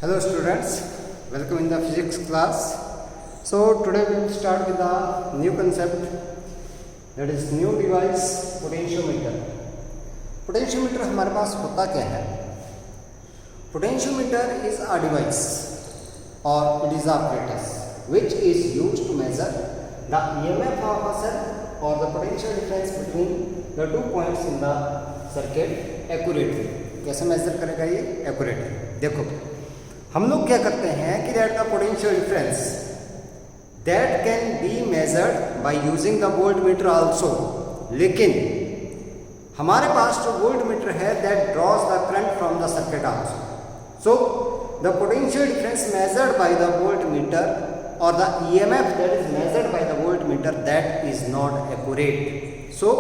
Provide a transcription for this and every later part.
Hello students, welcome in the physics class. So today we will start with the new concept, that is new device potentiometer. Potentiometer हमारे पास होता क्या है? Potentiometer is a device or it is a apparatus which is used to measure the EMF of a cell or the potential difference between the 2 points in the circuit accurately. कैसे major करेगा ये? Accurately. देखो हम लोग क्या करते हैं कि that the potential difference that can be measured by using the voltmeter also. लेकिन हमारे पास जो वोल्टमीटर है that draws the current from the circuit also. So the potential difference measured by the voltmeter और the EMF that is measured by the voltmeter that is not accurate. So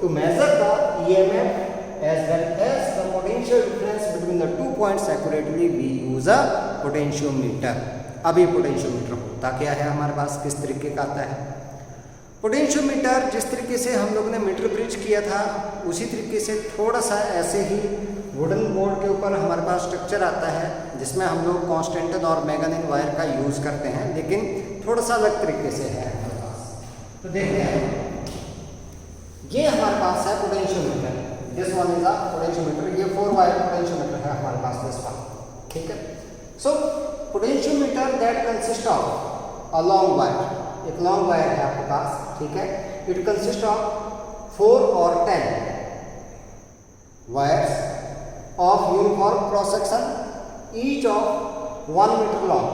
to measure the EMF as well as the potential difference between the 2 points accurately we use a potentiometer. अभी potentiometer होता क्या है हमारे पास, किस तरीके का आता है? पोटेंशियोमीटर जिस तरीके से हम लोग ने मीटर ब्रिज किया था उसी तरीके से थोड़ा सा ऐसे ही वुडन बोर्ड के ऊपर हमारे पास स्ट्रक्चर आता है जिसमें हम लोग कॉन्स्टेंटन और मैंगनीज वायर का यूज़ करते हैं, लेकिन थोड़ा सा अलग तरीके से है हमारे पास. तो देखते हैं, ये हमारे पास है potentiometer. This one is a potentiometer. ये 4 वायर पोटेंशियोमीटर है हमारे पास, दिस वन. ठीक है. So potentiometer that consist of a long wire. एक लॉन्ग वायर है आपके पास, ठीक है. इट कंसिस्ट ऑफ 4 और 10 wires of uniform cross section each of 1 metre long.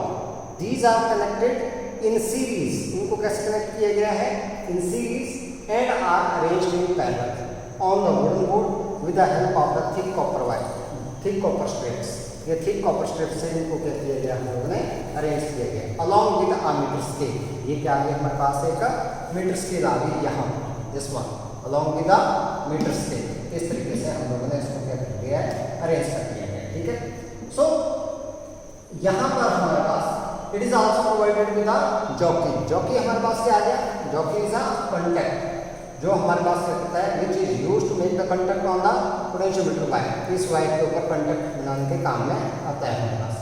These are connected in series. इनको कैसे कनेक्ट किया गया है? In series and are arranged in parallel on the wooden board with the help of the thick copper wire, thick copper strips. ये thick copper strips से इनको क्या किया गया, हम लोगों ने अरेंज किया गया along with a meter scale. ये क्या आ गया हमारे पास, एक मीटर स्केल आ गई यहाँ, this one along with a meter scale. इस तरीके से हम लोगों ने इसको क्या किया गया, अरेंज कर दिया गया. ठीक है. सो यहाँ पर हमारे पास it is also provided with a jockey. jockey हमारे पास क्या आ गया? jockey is a contact जो हमारे पास क्या करता है, which is use to make the conduct on the potentiometer wire. इस वायर के ऊपर कंडक्ट बनाने के काम में आता है हमारे पास.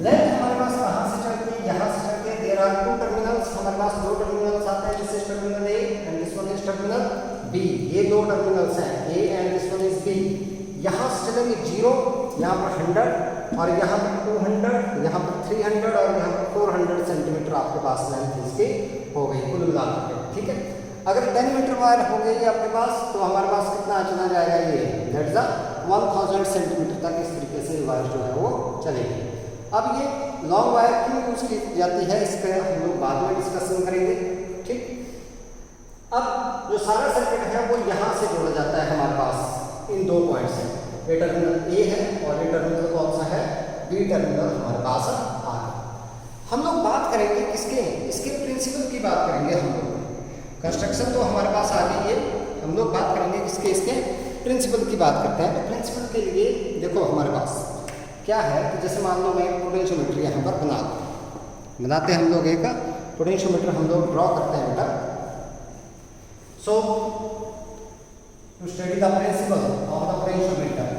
लेंथ हमारे पास कहाँ से चलती है? यहाँ से चलती है. There are 2 terminals. हमारे पास 2 टर्मिनल्स आते हैं. This is terminal A and this one is terminal B. ये 2 टर्मिनल्स हैं, A and this one is B. यहाँ से चलेंगे 0, यहाँ पर 100 और यहाँ पर 200, यहाँ पर 300 और यहाँ पर 400 सेंटीमीटर आपके पास लेंथ इसकी हो गई कुल मिलाकर. ठीक है. अगर 10 मीटर वायर हो गई आपके पास तो हमारे पास कितना चला जाएगा, ये दैट इज 1000 सेंटीमीटर तक इस तरीके से वायर जो है वो चलेगी. अब ये लॉन्ग वायर क्यों यूज की जाती है इसके हम लोग बाद में डिस्कशन करेंगे. ठीक. अब जो सारा सर्किट है वो यहाँ से जोड़ा जाता है हमारे पास इन 2 पॉइंट से. ये टर्मिनल ए है और ये टर्मिनल कौन सा है? बी टर्मिनल हमारे पास आ रहा. हम लोग बात करेंगे किसके, इसके प्रिंसिपल की बात करेंगे. हम लोग कंस्ट्रक्शन तो हमारे पास आ गई है, हम लोग बात करेंगे किसके, इसके प्रिंसिपल की बात करते हैं. तो प्रिंसिपल के लिए देखो हमारे पास क्या है कि जैसे मान लो मैं पोटेंशियोमीटर यहाँ पर बनाते हैं हम लोग. एक पोटेंशियोमीटर हम लोग ड्रॉ करते हैं बेटा. So to study the principle of the potentiometer,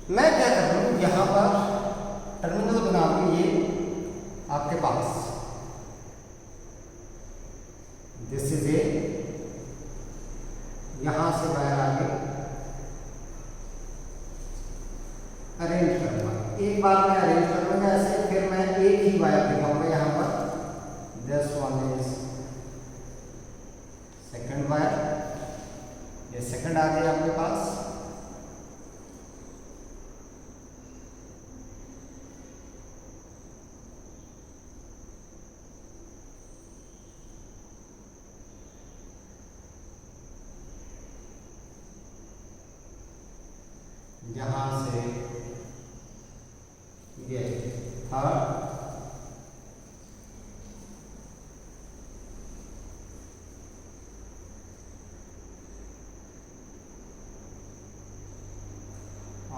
मैं क्या कर रहा हूँ, यहाँ पर टर्मिनल बना दूँ ये आपके पास. दिस इज ए, यहाँ से वायर आगे अरेंज करूँगा. एक बार मैं अरेंज कर लूँगा ऐसे, फिर मैं एक ही वायर दिखाऊंगा यहाँ पर. This one is second wire. ये सेकंड आ गया आपके पास. यहाँ से ये थर्ड,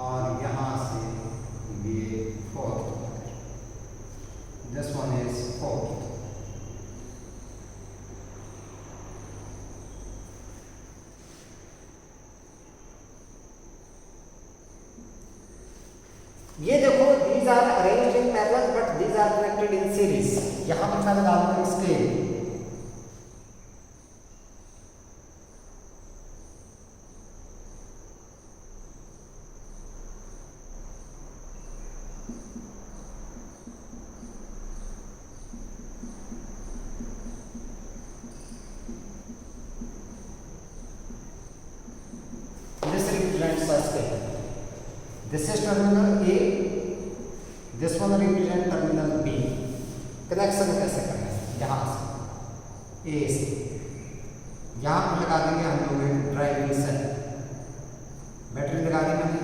और यहाँ से ये 4. This one is 4th. ये देखो these are arranged in parallel but these are connected in series. यहां पर मैं लगा दूंगा scale. This represents the scale. This is terminal A. This one represents terminal B. Connection कैसे करें? यहाँ से A से यहाँ पर लगा देंगे हम लोग ड्राइविंग सेल. बैटरी लगा दी मैंने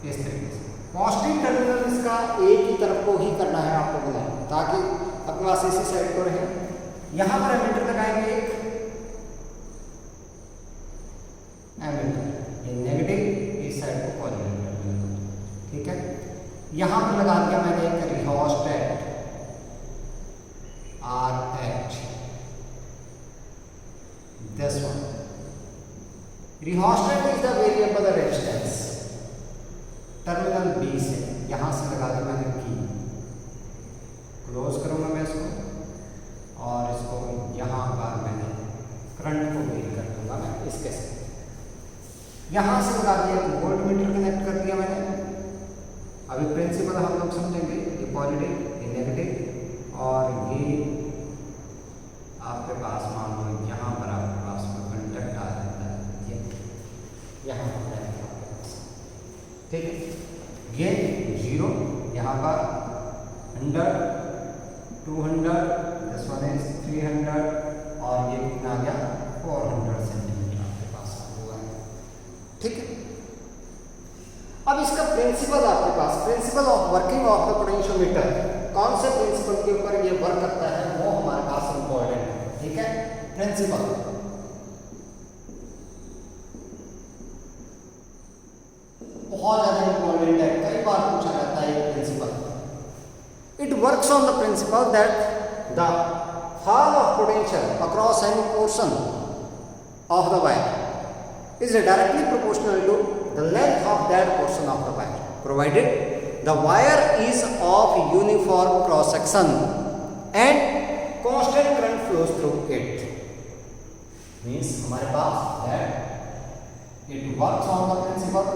इस तरीके से. पॉजिटिव टर्मिनल इसका A की तरफ को ही करना है आप लोगों ने, ताकि अपने पास इसी साइड को रहे. यहाँ पर एमीटर लगाएंगे एक एमीटर, ये नेगेटिव, इस साइड को पॉजिटिव टर्मिनल. ठीक है. यहां पर लगा दिया मैंने एक rheostat RH. This one rheostat is the variable resistance. Terminal B से यहां से लगा दिया मैंने की. क्लोज करूंगा मैं इसको और इसको यहां पर मैंने करंट को वेरी कर दूंगा मैं इसके साथ. यहां से लगा दिया वोल्ट मीटर कनेक्ट कर दिया मैंने. अभी प्रिंसिपल हम लोग समझेंगे. ये पॉजिटिव, ये नेगेटिव और ये आपके पास मान लो यहाँ पर आपके पास कंडक्ट आ जाता है. यहाँ पर ठीक है. ये 0 यहाँ पर 100, 200, दिस वन इज 300 और ये कितना आ गया 400 सेंटीमीटर आपके पास हुआ है. ठीक है. अब इसका प्रिंसिपल आपके पास, principle of working of the potentiometer, कौन से प्रिंसिपल के ऊपर ये वर्क करता है वो हमारे पास इंपॉर्टेंट है. ठीक है. प्रिंसिपल बहुत ज्यादा इंपॉर्टेंट है, कई बार पूछा जाता है ये principle. It works on the principle that द fall of potential across any portion of the wire is directly proportional to the length of that portion of the wire, provided the wire is of uniform cross section and constant current flows through it. Means हमारे पास that it works on the principle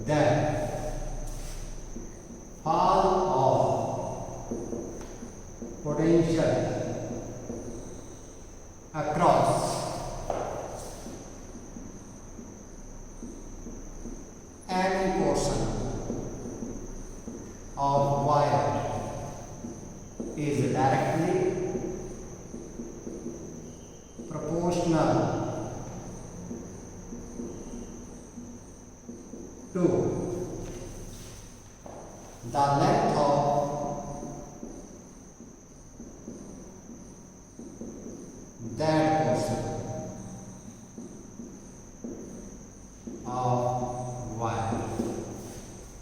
that fall of potential across any portion of wire is directly proportional to the length of that portion of wire,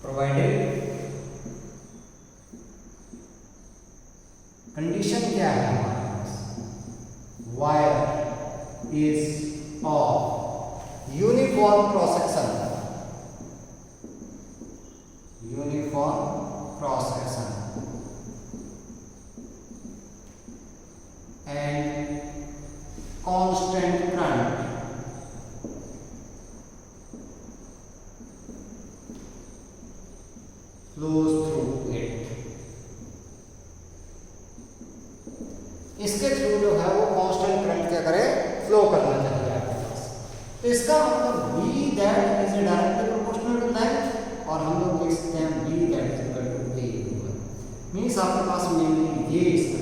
provided condition क्या है हमारे पास, wire is of uniform cross section, and constant current flows through it. इसके through जो है वो constant current क्या करे, flow करना चाहिए आपके पास. तो इसका मतलब V that is directly proportional to length, और हम लोग लिख सकते हैं V that is equal to A. Means आपके पास मेनली ये इसका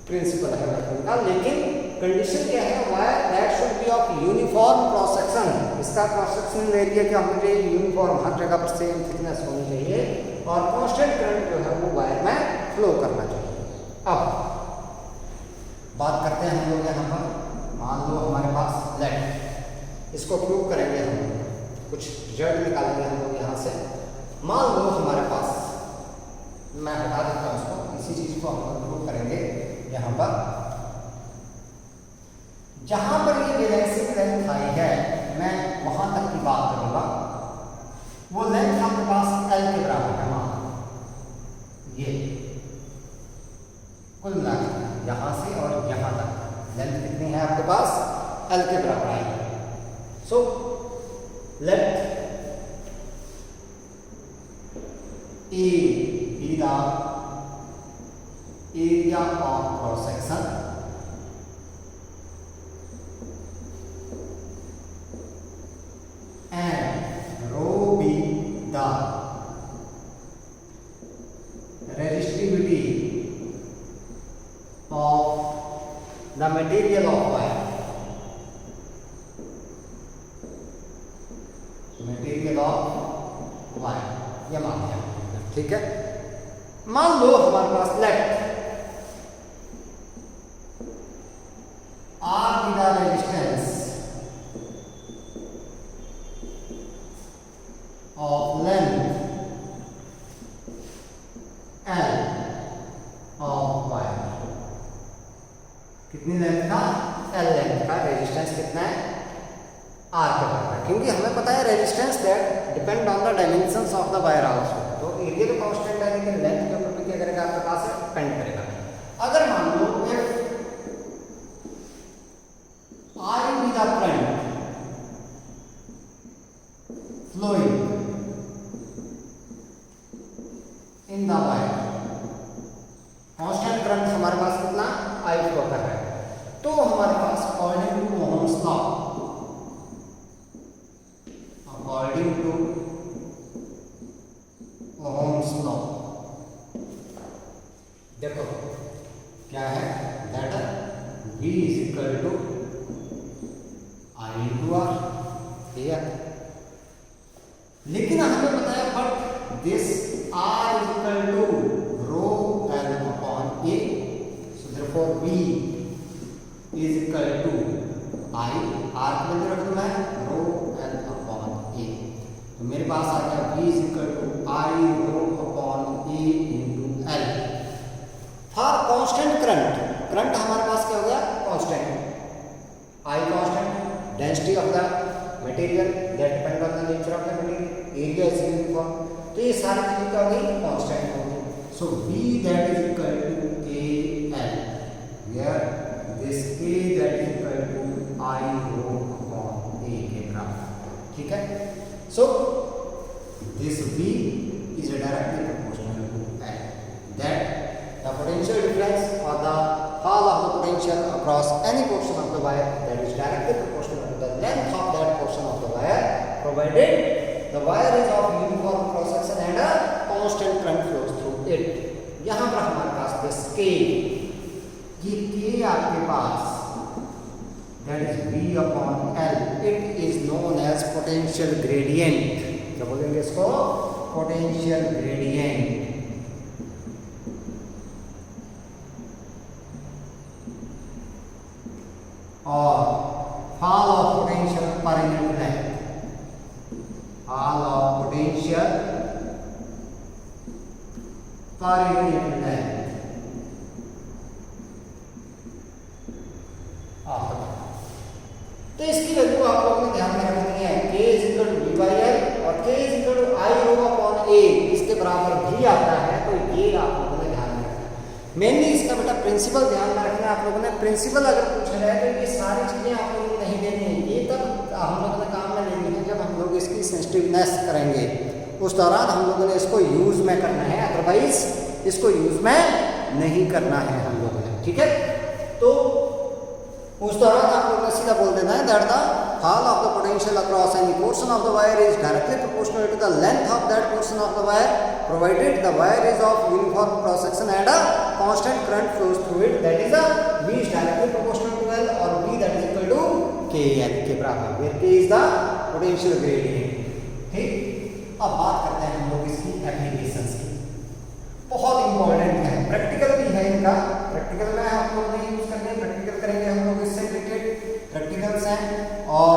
प्रिंसिपल है वर्किंग का. लेकिन कंडीशन क्या है, wire that should B of uniform cross section. इसका क्रॉस सेक्शन एरिया क्या होना चाहिए, यूनिफॉर्म, हर जगह पर सेम थिकनेस होनी चाहिए, और कांस्टेंट करंट जो है वो वायर में फ्लो करना चाहिए. अब बात करते हैं हम लोग यहाँ पर, मान लो हमारे पास लेट इसको प्रूव करेंगे हम, कुछ रिजल्ट निकालेंगे हम लोग यहाँ से। मान लो हमारे पास, मैं हटा देता हूँ इसको, इसी चीज को हम प्रूव करेंगे यहाँ पर। जहां पर ये बैलेंसिंग लेंथ आई है, मैं वहां तक की बात करूंगा। वो लेंथ आपके पास एल के बराबर है, मान ये कुल मिलाकर यहां से और यहां तक लेंथ कितनी है आपके पास, एल के बराबर I. So let A be the area of cross section and rho be the resistivity of the material of wire, material of wire, ये मान लिया, ठीक है। मान लो हमारे पास late R be the resistance of length L of wire, कितनी length का, L length का रेजिस्टेंस कितना है, R के बराबर, क्योंकि हमें पता है resistance that depend on the dimensions of the wire also. तो एरिया तो कांस्टेंट है लेकिन लेंथ के ऊपर भी क्या करेगा आपके पास डिपेंड करेगा। अगर मान लो if I be the current flowing in the wire, constant current हमारे पास कितना आई फ्लो कर रहा है, तो हमारे पास according to Ohm's law, according to Ohm's law, देखो क्या है, that V is equal to I into R, ठीक है। लेकिन हमें पता है but this R is equal to rho L upon A, so therefore V is equal to I, R की वैल्यू रख दूँ मैं rho L upon A, तो मेरे पास आ गया V is equal to I rho upon A into L। For constant current, current हमारे पास क्या हो गया, constant, I constant, density of the material that depend on the nature of the material, area is uniform, तो ये सारी चीजें क्या हो गई, कांस्टेंट हो गई। So V that is equal to KL, where this K that is equal to I rho upon A के बराबर, ठीक है। So this V is directly proportional to L, that the potential difference or the fall of the potential across any portion of the wire that is directly proportional to the length of that portion of the wire, provided the wire is of uniform cross section and a constant current flows through it। यहाँ पर हमारे पास this K, ये K आपके पास that is V upon L, it is known as potential gradient, क्या बोलेंगे इसको, potential gradient। और fall of potential per unit length, fall of potential per unit length तो इसकी वैल्यू आप लोगों ने ध्यान में रखनी है, K is equal to V by L और K is equal to I rho upon A इसके बराबर भी आता है, तो ये आप लोगों ने ध्यान में रखना है। मेनली इसका बेटा प्रिंसिपल ध्यान में रखना है आप लोगों ने। प्रिंसिपल अगर पूछा जाए तो ये सारी चीजें आप लोगों ने नहीं लेनी है, ये तब हम लोगों ने काम में लेनी है जब हम लोग इसकी सेंसिटिवनेस करेंगे, उस दौरान हम लोगों ने इसको यूज में करना है, अदरवाइज इसको यूज में नहीं करना है हम लोगों ने, ठीक है। तो उस दौरान आप लोगों ने सीधा बोल देना है दैट द fall of the potential across any portion of the wire is directly proportional to the length of that portion of the wire, provided the wire is of uniform cross section and a constant current flows through it, that is a V is directly proportional to L और V that is equal to KL के बराबर, where K is the potential gradient, ठीक। अब बात करते हैं हम लोग इसकी एप्लीकेशंस की, बहुत इंपॉर्टेंट है, प्रैक्टिकल भी है इनका, प्रैक्टिकल में हम लोग नहीं यूज करेंगे, प्रैक्टिकल करेंगे हम लोग इससे रिलेटेड प्रैक्टिकल्स हैं और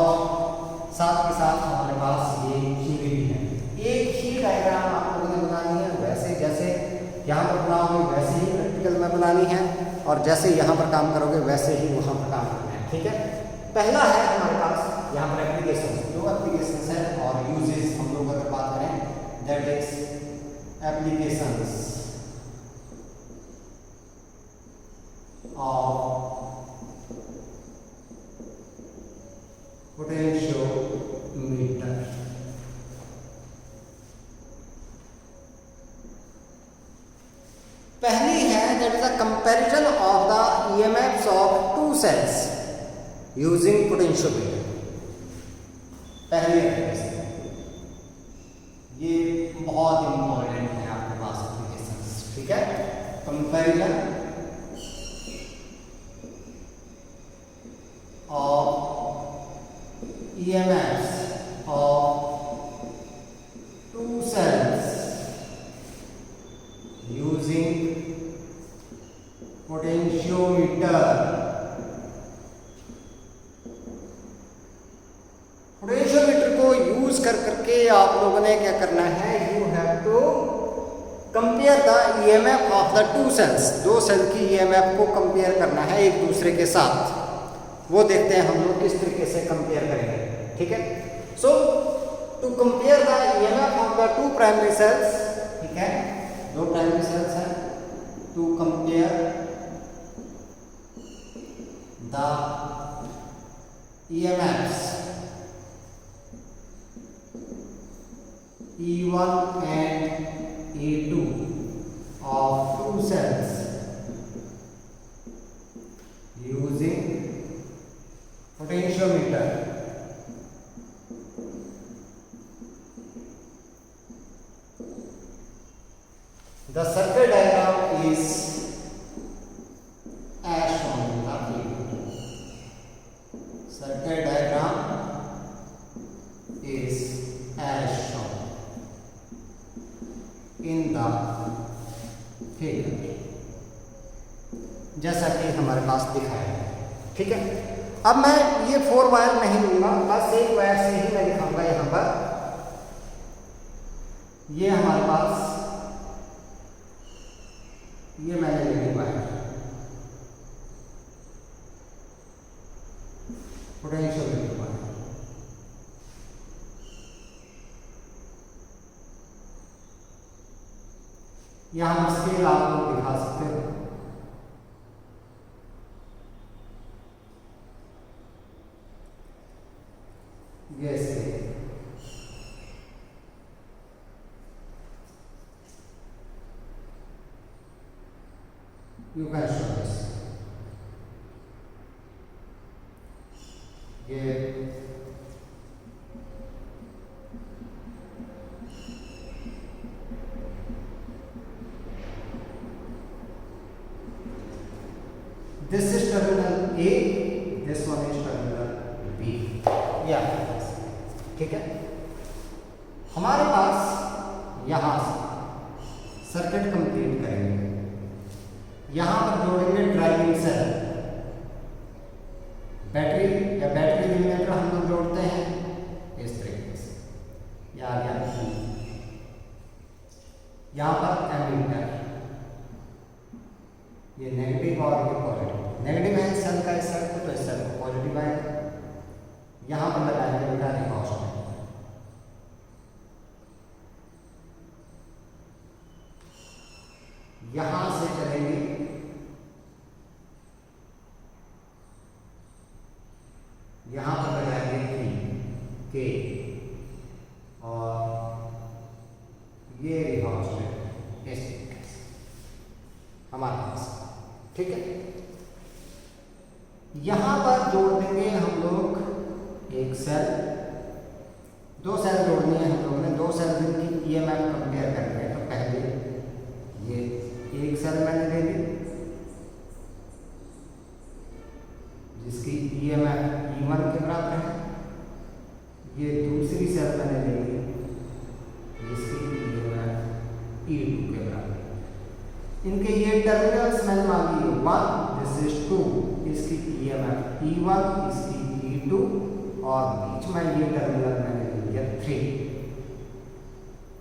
बनानी है और जैसे यहाँ पर काम करोगे वैसे ही वहाँ पर काम करना है, ठीक है। पहला है हमारे पास यहाँ पर एप्लीकेशन, दो एप्लीकेशन है और यूजेस हम लोग अगर बात करें that is applications of potentiometer. पहली है that is a comparison of the EMFs of to sales using potentiometer. पहली एप्लीकेशन ये बहुत इंपॉर्टेंट है आपके पास एप्लीकेशन, ठीक है। Comparison of EMFs of two cells using potentiometer। Potentiometer को यूज करके आप लोगों ने क्या करना है, you have to compare the EMF of the to sales. दो सेल की ईएमएफ को कंपेयर करना है एक दूसरे के साथ। वो देखते हैं हम लोग किस तरीके से कंपेयर करेंगे, ठीक है। So to compare the EMF of the two primary cells, ठीक है, दो प्राइमरी सेल्स हैं, to compare the EMFs E1 and E2 of two cells using potentiometer। The circuit diagram is as shown in the figure। Circuit diagram is as shown in the figure, जैसा कि हमारे पास दिखाया है, ठीक है। अब मैं ये 4 वायर नहीं लूंगा, बस एक वायर से ही मैं दिखाऊंगा। यहाँ पर ये हमारे पास ये मैंने ले ली वायर पोटेंशियोमीटर वायर। यहाँ स्केल आप लोग दिखा सकते हो, yes, you can show this। ये this is terminal A, this one is terminal B, या ठीक है। हमारे पास यहां से सर्किट कंप्लीट करेंगे। यहां पर जोड़ेंगे ड्राइविंग सेल, बैटरी या बैटरी जनरेटर हम लोग जोड़ते हैं इस तरीके से। या आ गया यहां पर एमीटर, ये नेगेटिव और ये पॉजिटिव। नेगेटिव है सेल का इस साइड को, तो इस साइड को पॉजिटिव आएगा। यहां पर लगाएंगे बेटा रिकॉस्ट, यहां से चलेंगे यहां पर लगाएंगे के और ये रिकॉस्ट है इस तरीके से हमारे पास, ठीक है। यहां पर जोड़ देंगे हम लोग एक सेल, दो सेल जोड़नी है हम लोगों ने। दो सेल की ईएमएफ कंपेयर करेंगे, तो पहले ये एक सेल मैंने ले ली जिसकी ईएमएफ E1 के बराबर है। ये दूसरी सेल मैंने ले ली जिसकी ईएमएफ E2 के बराबर है। इनके ये टर्मिनल्स मैंने मांगी है 1, दिस इज 2, इसकी ईएमएफ E1, इसकी E2 और बीच में ये टर्मिनल मैंने ले लिया 3।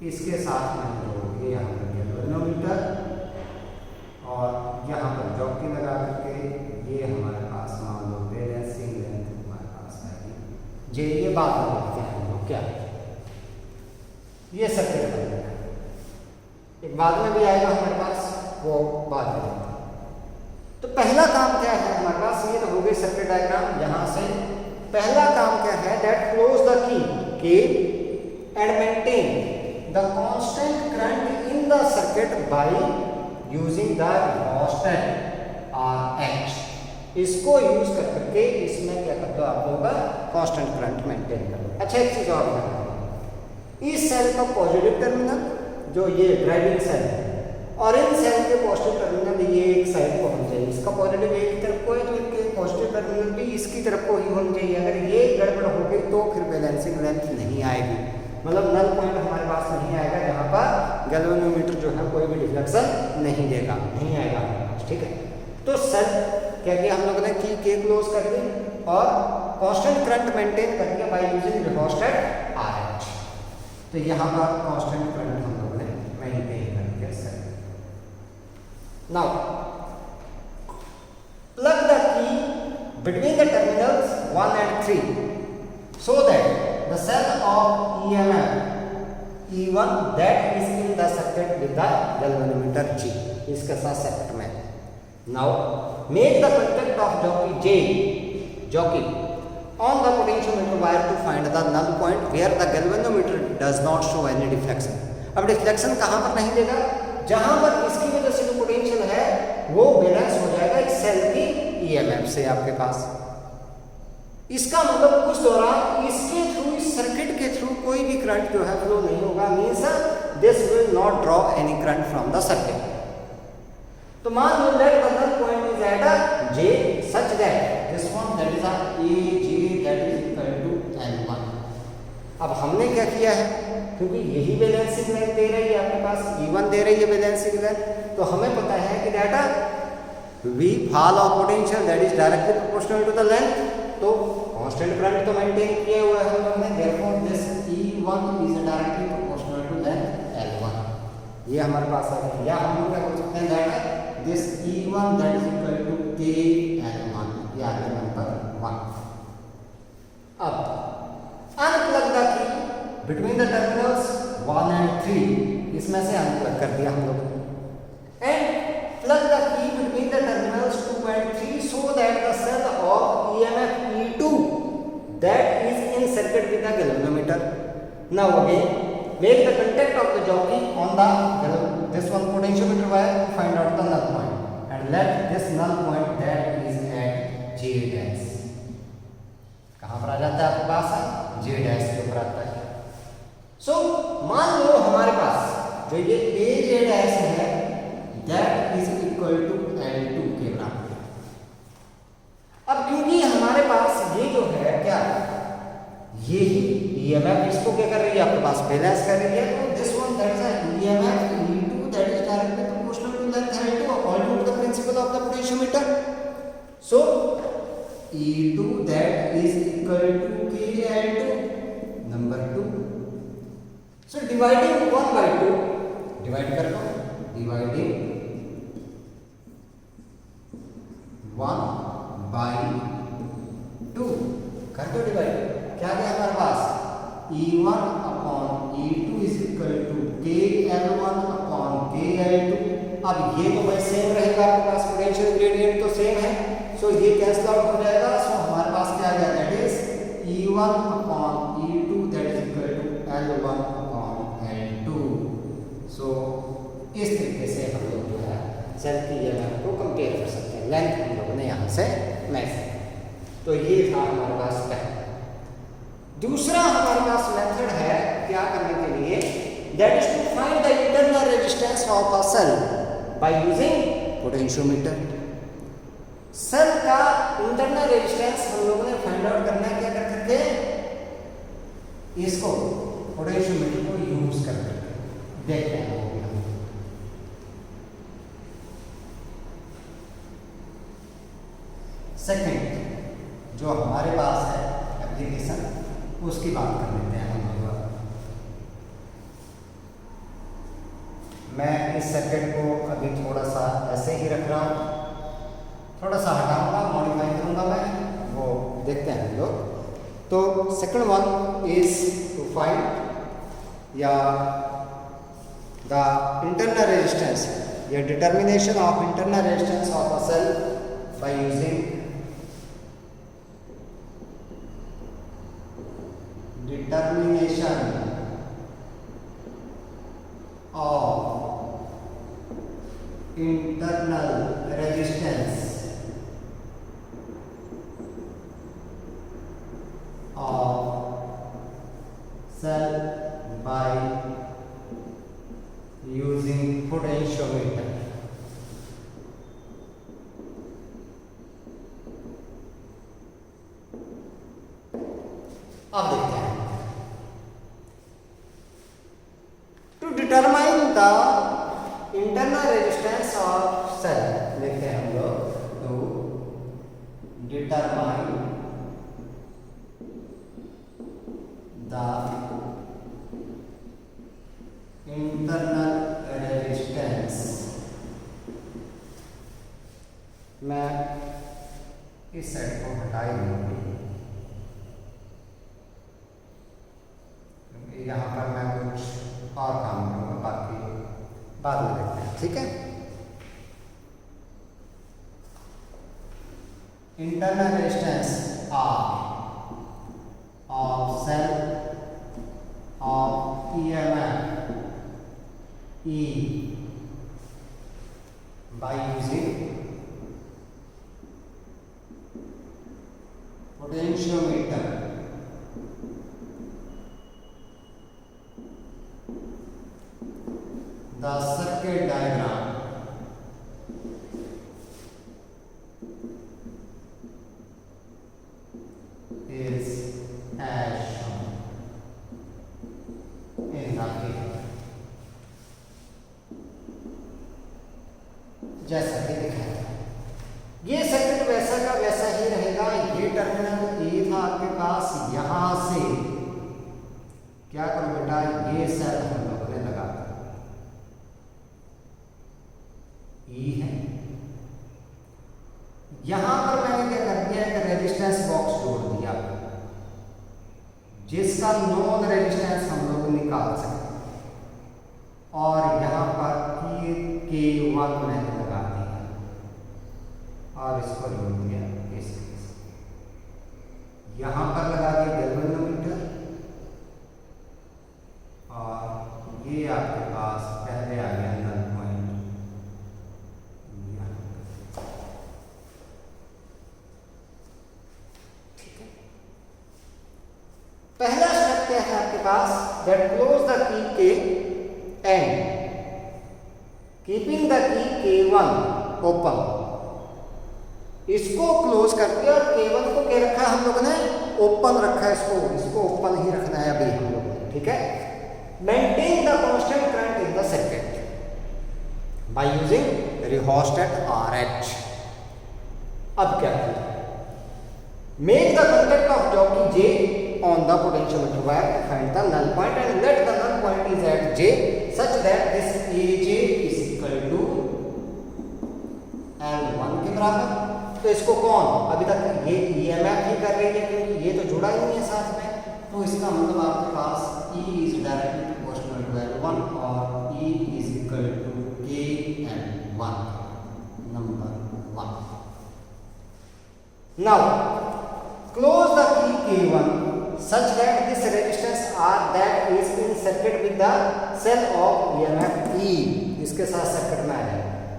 इसके साथ मैंने जोड़ दिया यहाँ पर गैल्वेनोमीटर और यहाँ पर जॉकी लगा करके ये हमारे पास मान लो बैलेंसिंग लेंथ हमारे पास आएगी जे। ये बात में देखते हैं हम लोग क्या ये सर्किट बनेगा, एक बाद में भी आएगा हमारे पास, वो बाद में। तो पहला काम क्या है हमारे पास, ये तो हो गई सर्किट डायग्राम। यहाँ से पहला काम क्या है, that close the key and maintain the constant current in the circuit by using the rheostat RH। इसको यूज करके इसमें क्या कर दो आप लोगों का कांस्टेंट करंट मेंटेन कर लो। अच्छा एक चीज और है, इस सेल का पॉजिटिव टर्मिनल जो ये ड्राइविंग सेल है और इन सेल के पॉजिटिव टर्मिनल ये एक साइड को होना चाहिए। इसका पॉजिटिव एक ही तरफ को है तो इनके पॉजिटिव टर्मिनल भी इसकी तरफ को ही होनी चाहिए। अगर ये गड़बड़ हो गई तो फिर बैलेंसिंग लेंथ नहीं आएगी, मतलब नल पॉइंट हमारे पास नहीं आएगा जहाँ पर गैल्वेनोमीटर जो है कोई भी डिफ्लेक्शन नहीं देगा, नहीं आएगा हमारे पास। ठीक है, तो सेल क्या किया हम लोगों ने की के क्लोज कर दी और कांस्टेंट करंट मेंटेन कर दिया बाय यूजिंग रिओस्टेट RH। तो यहाँ पर कांस्टेंट करंट हम लोगों ने मेंटेन कर दिया cell. Now plug the key between the terminals 1 and 3 so that the cell of EMF E1 that is in the circuit with the galvanometer G इसके साथ सर्किट में। Now make the contact of jockey on the potentiometer wire to find the null point where the galvanometer does not show any deflection। अब deflection कहाँ पर नहीं देगा, जहां पर इसकी वजह से जो पोटेंशियल है वो बैलेंस हो जाएगा इस सेल की EMF से आपके पास। इसका मतलब उस दौरान इसके थ्रू, इस सर्किट के थ्रू कोई भी करंट जो है फ्लो नहीं होगा, means this will not draw any current from the circuit. तो मान लो that the null point is at J such that this one that is AJ that is equal to L1। अब हमने क्या किया है, क्योंकि यही बैलेंसिंग लेंथ दे रही है आपके पास, E1 दे रही है बैलेंसिंग लेंथ, तो हमें पता है कि डेटा V fall of potential that is directly proportional to the length. तो कांस्टेंट करंट तो मेंटेन किया हुआ है हम लोग ने, therefore this E1 is directly proportional to length L1। ये हमारे पास आ गया, या हम लोग क्या बोल सकते हैं that this E1 that is equal to K L1, ये आ गया नंबर 1। अब unplug the key between the terminals 1 and 3, इसमें से अनप्लग कर दिया हम लोगों ने, and plug the key between the terminals 2 and 3 so that the cell of EMF E2 that is in circuit with the galvanometer। Now again make the contact of the jockey on the this one potentiometer wire to find out the null point and let this null point that is at J dash। कहाँ पर आ जाता है आपके पास, J dash के ऊपर आता है। सो मान लो हमारे पास जो ये AJ डैश है that is equal to L2 के बराबर। अब क्योंकि हमारे पास ये जो है क्या, ये ही EMF इसको क्या कर रही है आपके पास बैलेंस कर रही है, तो this one that is EMF E2 that is directly proportional to length L2 according to the principle of the potentiometer. So E2 that is equal to K L2 number 2। So dividing 1 by 2, divide कर लो, dividing 1 by 2 कर दो divide, क्या गया हमारे पास E1 upon E2 is equal to KL1 upon KL2। अब ये तो भाई सेम रहेगा आपके पास, पोटेंशियल ग्रेडियंट तो सेम है, सो ये कैंसिल आउट हो जाएगा। सो हमारे पास क्या आ गया, that is E1 upon E2 that is equal to L1 so इस तरीके से हम लोग जो है सेल की EMF को कंपेयर कर सकते हैं, लेंथ हम लोगों ने यहाँ से मेजर। तो ये था हमारे पास पहला। दूसरा हमारे पास मेथड है क्या करने के लिए, that is to find the internal resistance of a cell by using potentiometer. Cell का इंटरनल रेजिस्टेंस हम लोगों ने फाइंड आउट करना है क्या कर करके, इसको पोटेंशियोमीटर को यूज करके देखते हैं। सेकंड जो हमारे पास है एप्लीकेशन, उसकी बात कर लेते हैं हम लोग। मैं इस सर्किट को अभी थोड़ा सा ऐसे ही रख रहा हूँ, थोड़ा सा हटाऊंगा, मॉडिफाई करूंगा मैं, वो देखते हैं हम लोग। तो second one is to find या द इंटरनल रेजिस्टेंस, या determination of internal resistance of a cell by using determination of internal resistance of cell by using potentiometer। अब देखते हैं, to determine the internal resistance of cell, देखते हैं हम लोग, to determine the internal resistance, मैं इस साइड को हटा ही दूंगी, यहाँ पर मैं कुछ और काम करूँगा, बाकी बाद में देखते हैं, ठीक है। Internal resistance r of cell of EMF E by using potentiometer। The circuit diagram is as shown in the figure, जैसा कि दिखाया था। ये सर्किट वैसा का वैसा ही रहेगा। ये टर्मिनल ए था आपके पास, यहां से क्या करो बेटा, ये सेल हम लोगों ने लगा ई है, यहां पर मैंने क्या कर दिया, एक रेजिस्टेंस बॉक्स जोड़ दिया जिसका नॉन रेजिस्टेंस हम लोग निकाल सकते, और यहां पर K1 मैंने लगा दिया और इसको जोड़ दिया इसके, यहां पर लगा दिया गैल्वेनोमीटर, और ये आपके पास पहले आ गया नल पॉइंट। पहला स्टेप क्या है आपके पास, दैट क्लोज द की के and keeping the key K1 open, इसको क्लोज करके, और K1 को क्या रखा है हम लोगों ने, ओपन रखा है, इसको ओपन ही रखना है अभी हम लोगों ने, ठीक है। Maintain the constant current in the circuit by using rheostat RH। अब क्या है, make the contact of jockey J on the potentiometer wire to find the null point and let the null point is at J such that this AJ is equal to L1 के बराबर। तो इसको कौन, अभी तक ये EMF ही कर रही है क्योंकि ये तो जुड़ा ही नहीं है साथ में, तो इसका मतलब आपके पास E is directly proportional to L1 और E is equal to KN1 number 1। Now close the key K1 such that this resistance R that is in circuit with the cell of EMF E, इसके साथ circuit में है।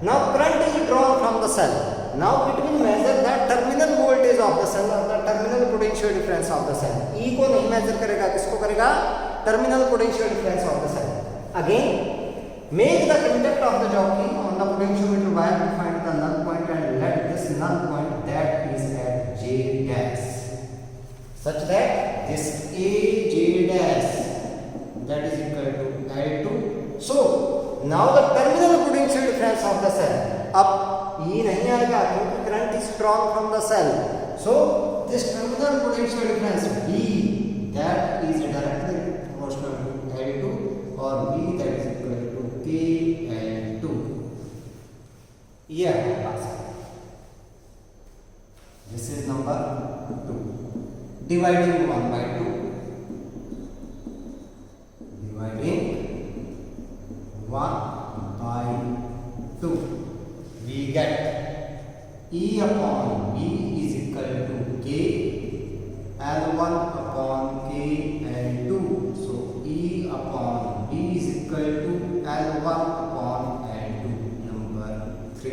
Now current is drawn from the cell, now it will measure the terminal voltage of the cell or the terminal potential difference of the cell। E को नहीं major करेगा, किसको करेगा, terminal potential difference of the cell। Again make the contact of the jockey on the potentiometer wire to find the null point and let this null point that is at J dash such that this AJ dash that is equal to L2। So now the terminal potential difference of the cell, अब E नहीं आएगा क्योंकि current is drawn from the cell, so this terminal potential difference B that is directly proportional to L2 और B that is equal to KL2 dividing 1 by 2, dividing 1 by 2, we get E upon B is equal to K L1 upon K L2. So E upon B is equal to L1 upon L2. Number 3.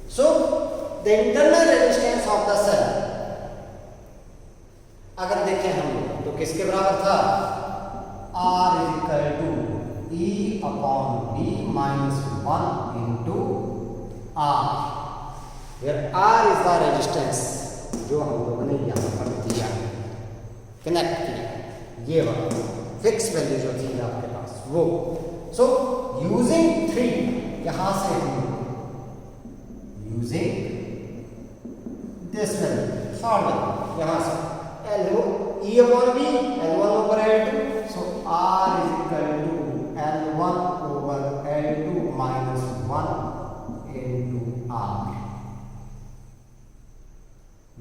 So the internal resistance of the cell, अगर देखें हम तो किसके बराबर था? R is equal to E upon B minus 1 into R, where R is the resistance जो हम लोगों ने यहाँ पर दिया, कनेक्ट किया, ये वाला फिक्स वैल्यू जो थी आपके पास वो। सो यूजिंग 3, यहाँ से हम यूजिंग दिस वैल्यू थर्ड यहाँ से L E upon B L1 over L2, so R is equal to L1 over L2 minus 1 into R,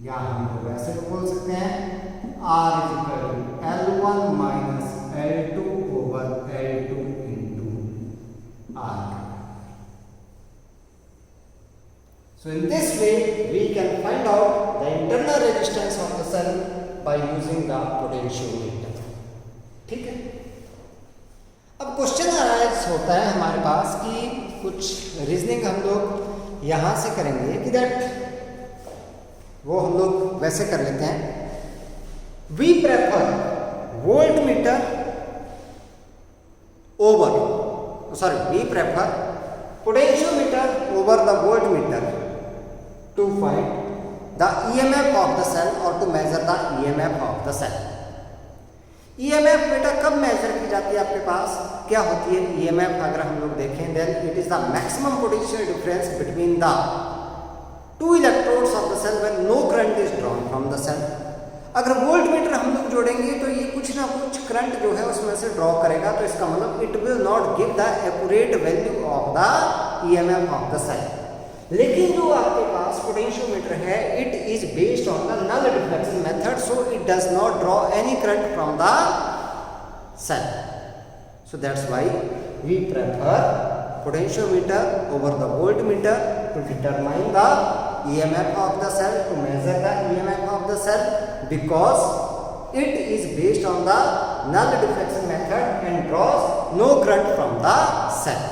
या हम लोग वैसे तो बोल सकते हैं R is equal to L1 minus L2 over L2 into R. So in this way we can find out the internal resistance of the cell by using the potentiometer. ठीक है। अब क्वेश्चन अराइज होता है हमारे पास कि कुछ reasoning हम लोग यहां से करेंगे कि दैट वो हम लोग वैसे कर लेते हैं। We prefer voltmeter over we prefer potentiometer over the voltmeter to find the EMF of the cell or to measure the EMF of the cell. EMF बेटा कब मेजर की जाती है आपके पास? क्या होती है EMF? अगर हम लोग देखें then it is the maximum potential difference between the two electrodes of the cell when no current is drawn from the cell. अगर वोल्ट मीटर हम लोग जोड़ेंगे तो ये कुछ ना कुछ करंट जो है उसमें से ड्रॉ करेगा, तो इसका मतलब it will not give the accurate value of the EMF of the cell. लेकिन जो आपके पास पोटेंशियोमीटर है it is based on the null deflection method, so it does not draw any current from the cell, so that's why we prefer potentiometer over the voltmeter to determine the EMF of the cell, to measure the EMF of the cell, because it is based on the null diffraction method and draws no current from the cell.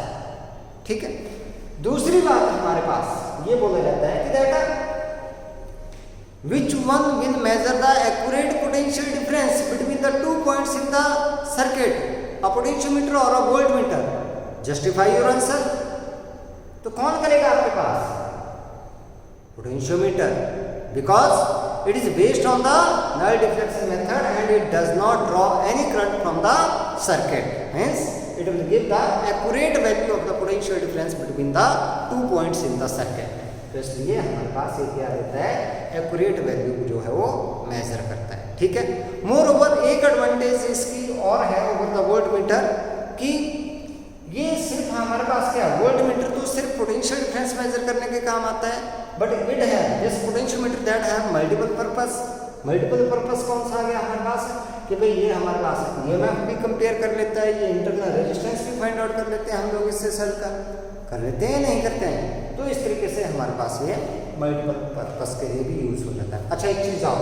ठीक है। दूसरी बात हमारे पास ये बोला जाता है कि that which one will measure the accurate potential difference between the 2 points in the circuit, a potentiometer और a voltmeter, justify your answer. तो कौन करेगा आपके पास? Potentiometer, because it is based on the null deflection method and it does not draw any current from the circuit, hence it will give the accurate value of the potential difference between the 2 points in the circuit. तो इसलिए हमारे पास ये क्या रहता है? accurate value जो है वो मेजर करता है। ठीक है। मोर ओवर एक एडवांटेज इसकी और है ओवर द वोल्टमीटर कि ये सिर्फ हमारे पास क्या वोल्टमीटर तो सिर्फ पोटेंशियल डिफरेंस मेजर करने के काम आता है, बट इट है this potentiometer that have multiple purpose. Multiple purpose कौन सा आ गया हमारे पास कि भाई ये हमारे पास EMF भी कंपेयर कर लेता है, ये इंटरनल रेजिस्टेंस भी फाइंड आउट कर लेते हैं हम लोग इससे सेल का, कर लेते हैं नहीं करते हैं, तो इस तरीके से हमारे पास ये मल्टीपल पर्पस के लिए भी यूज हो जाता है। अच्छा एक चीज आओ,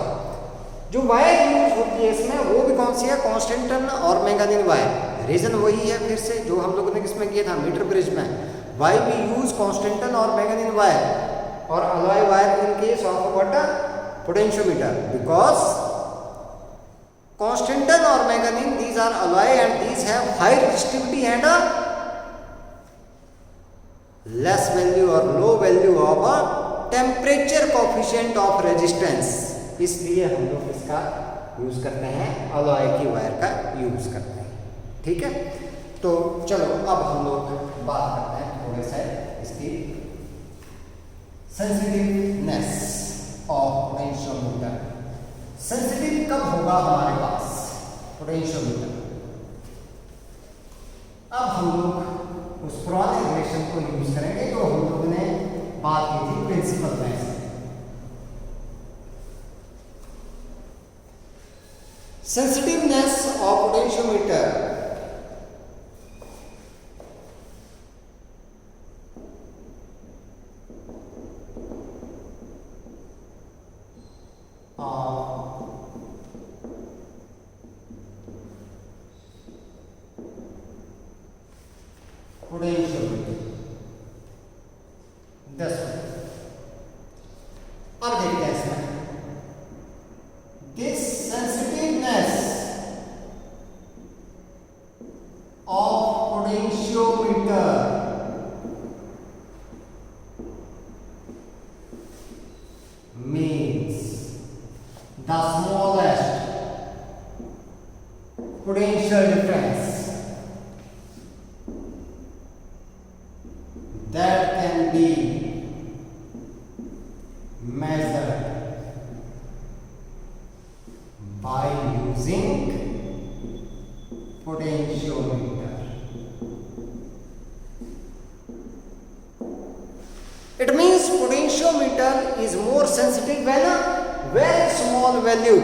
जो वायर यूज होती है इसमें वो भी कौन सी है? कॉन्स्टेंटन और मैंगानीज वायर। रीजन वही है फिर से जो हम लोगों ने किसमें किया था, मीटर ब्रिज में। वाई वी यूज कॉन्स्टेंटन और मैंगानीज वायर और alloy wire in case of what? Potentiometer, because Constantan or manganese, these are alloy and these have high resistivity and a less value or low value of a temperature coefficient of resistance, इसलिए हम लोग इसका use करते हैं, alloy की wire का use करते हैं। ठीक है। तो चलो अब हम लोग बात करते हैं थोड़े से इसकी सेंसिटिवनेस ऑफ पोटेंशियोमीटर। सेंसिटिव कब होगा हमारे पास पोटेंशियोमीटर? अब हम लोग उस पुराने रिलेशन को यूज करेंगे जो हम लोग ने बात की थी प्रिंसिपल में से। Sensitiveness of potentiometer. Potentiometer. This one. अब देखते हैं इसमें this sensitiveness of potentiometer means the smallest potential difference that can be measured by using potentiometer. It means potentiometer is more sensitive when a very small value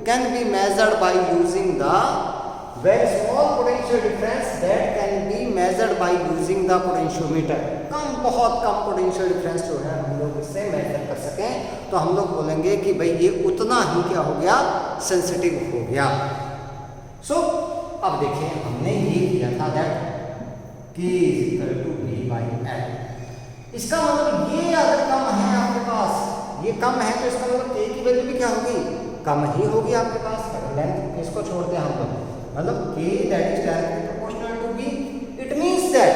can be measured by using the very small potential difference that can be measured by using the potentiometer. बहुत कम potential difference जो है हम लोग इससे major कर सकें तो हम लोग बोलेंगे कि भाई ये उतना ही क्या हो गया, सेंसिटिव हो गया. सो अब देखिए हमने ये किया था दैट K = V/L. इसका मतलब ये अगर कम है आपके पास, ये कम है तो इसका मतलब K की वैल्यू भी क्या होगी, कम ही होगी आपके पास. अगर लेंथ इसको छोड़ते हैं हम लोग, मतलब K that is directly proportional to V. It means that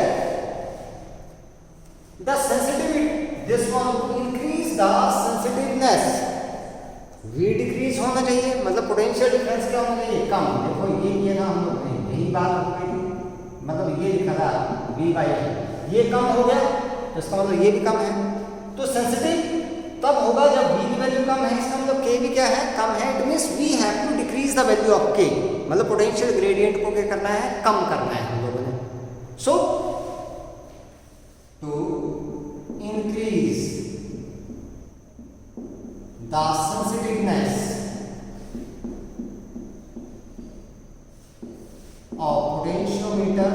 the sensitivity, this one to increase the sensitiveness, V decrease होना चाहिए, मतलब पोटेंशियल डिफरेंस क्या होना चाहिए, कम. देखो ये ना हम लोग ने यही बात हो गई थी, मतलब ये लिखा था V/L, ये कम हो गया तो इसका मतलब ये भी कम है. तो सेंसिटिव तब होगा जब V की वैल्यू कम है, इसका मतलब K भी क्या है, कम है. It means we have to decrease the value of K, मतलब पोटेंशियल ग्रेडियंट को क्या करना है, कम करना है हम लोगों ने. सो to increase the sensitiveness of potentiometer,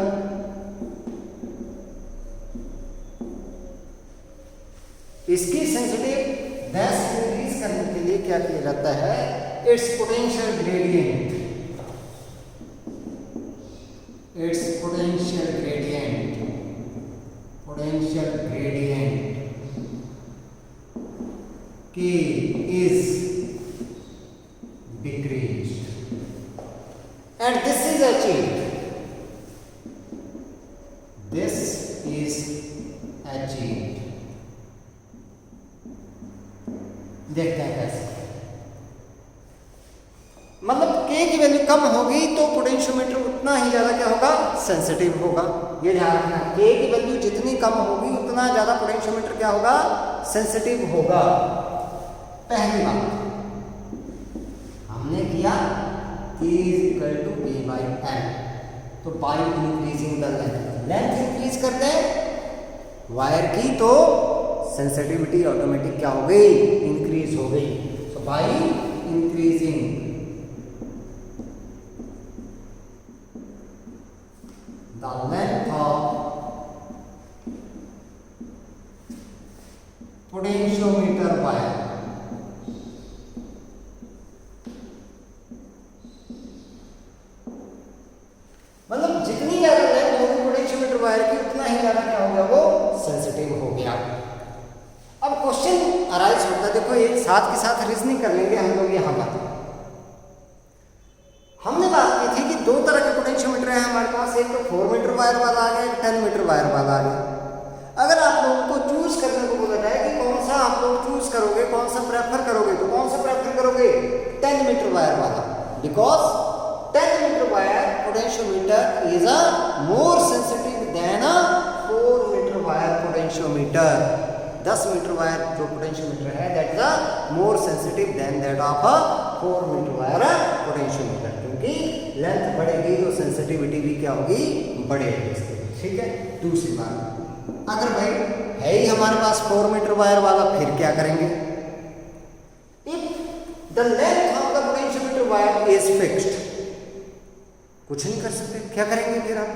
इसकी सेंसिटिवनेस इंक्रीज करने के लिए क्या किया जाता है, it's potential gradient, its potential gradient K is decreased and this is achieved. This is achieved. देखते हैं कैसे, मतलब K की वैल्यू कम होगी तो पोटेंशियोमीटर उतना ही ज्यादा क्या होगा, सेंसिटिव होगा. ये ध्यान रखना, K की वैल्यू जितनी कम होगी उतना ज्यादा पोटेंशियोमीटर क्या होगा, सेंसिटिव होगा. पहली बात हमने किया K = V/L, तो by increasing the length increase करते हैं वायर की तो सेंसिटिविटी ऑटोमेटिक क्या हो गई, इंक्रीज हो गई. So by increasing the length of potentiometer wire, मतलब जितनी ज्यादा लेंथ होगी पोटेंशियोमीटर वायर की उतना ही ज्यादा क्या हो गया, वो सेंसिटिव हो गया. अब क्वेश्चन अराइज होता है, देखो एक साथ के साथ रीजनिंग कर लेंगे हम लोग. यहाँ पर हमने बात की थी कि दो तरह के पोटेंशियोमीटर है हमारे पास, एक तो 4 मीटर वायर वाला आ गया, एक 10 मीटर वायर वाला आ गया. अगर आप लोगों को चूज करने को बोला जाए कि कौन सा आप लोग चूज करोगे, कौन सा प्रेफर करोगे, तो कौन सा प्रेफर करोगे, 10 मीटर वायर वाला, because 10 metre wire potentiometer is a more sensitive than a 4 metre wire potentiometer. 10 metre wire जो पोटेंशियोमीटर है that is a more sensitive than that of a 4 metre wire potentiometer, क्योंकि length बढ़ेगी तो sensitivity भी क्या होगी, बढ़ेगी इसकी. ठीक है. दूसरी बात, अगर भाई है ही हमारे पास 4 मीटर वायर वाला, फिर क्या करेंगे, if the length of the potentiometer wire is fixed, कुछ नहीं कर सकते। क्या करेंगे फिर आप?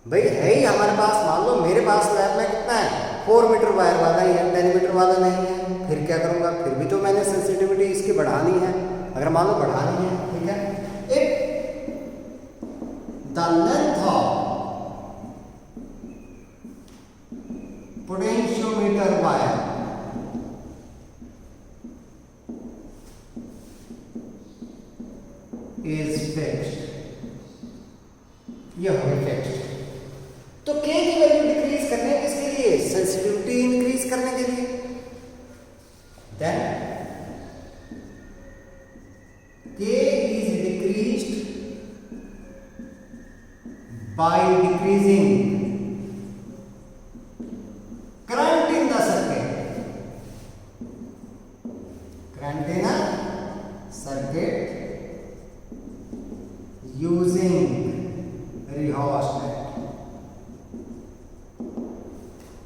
भाई है ही हमारे पास, मान लो मेरे पास लैब में कितना है, 4 मीटर वायर वाला ही है, 10 मीटर वाला नहीं है, फिर क्या करूँगा? फिर भी तो मैंने सेंसिटिविटी इसकी बढ़ानी है। अगर मान लो बढ़ानी है, ठीक है, if the length of potentiometer wire is fixed, ये हो गई फिक्स्ड। तो K की वैल्यू डिक्रीज करने किसके लिए? सेंसिटिविटी इंक्रीज करने के लिए। Then K is decreased by decreasing current in the circuit. Current in a circuit using rheostat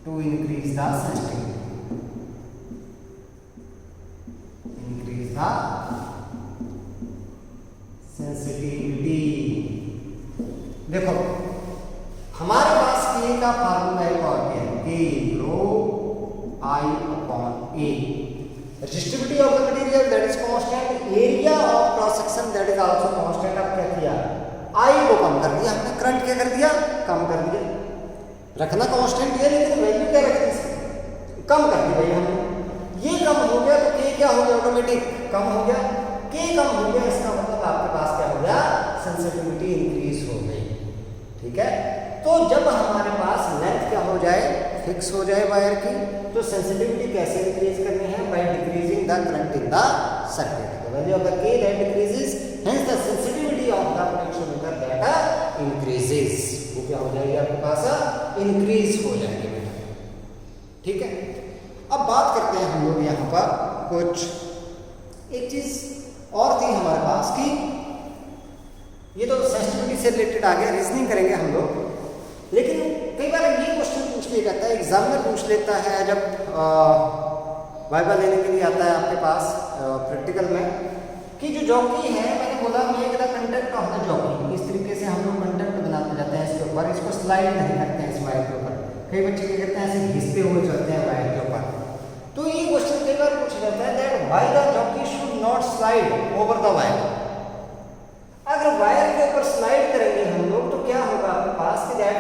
to increase the sensitivity. Increase the sensitivity. देखो हमारे पास K का फार्मूला एक और है, K rho I upon A। Resistivity of the material that is constant, area of cross section that is also constant. अब क्या किया? I को कम कर दिया हमने, करंट क्या कर दिया? कम कर दिया। रखना कांस्टेंट है, लेकिन वैल्यू क्या रखनी है? कम कर दी भाई हमने। ये कम हो गया तो K क्या हो गया? ऑटोमेटिक कम हो गया। K कम हो गया, इसका मतलब आपके पास क्या हो गया? सेंसिटिविटी इंक्रीज हो गई। ठीक है, तो जब हमारे पास लेंथ क्या हो जाए? फिक्स हो जाए वायर की, तो सेंसिटिविटी कैसे इंक्रीज करनी है? By decreasing the current in the circuit. The value of the K that decreases, hence the sensitivity of the potentiometer that increases. वो क्या हो जाएगी आपके पास? इंक्रीज हो जाएगी बेटा। ठीक है, अब बात करते हैं हम लोग यहाँ पर कुछ एक चीज और थी हमारे पास कि ये तो सेंसिटिविटी से रिलेटेड आ गया, रीजनिंग करेंगे हम लोग। लेकिन कई बार ये क्वेश्चन पूछ लिया जाता है, एग्जामिनर पूछ लेता है जब वाइवा लेने के लिए आता है आपके पास प्रैक्टिकल में, कि जो जॉकी है, मैंने बोला make the conduct of the jockey. इस तरीके से हम लोग कंडक्ट बनाते जाते हैं इसके ऊपर, इसको स्लाइड नहीं करते हैं इस वायर के ऊपर। कई बच्चे क्या करते हैं, ऐसे घिसते हुए चलते हैं वायर के ऊपर। तो ये क्वेश्चन कई बार पूछा जाता है that why the jockey should not slide over the wire. अगर वायर के ऊपर स्लाइड करेंगे हम लोग तो क्या होगा आपके पास कि that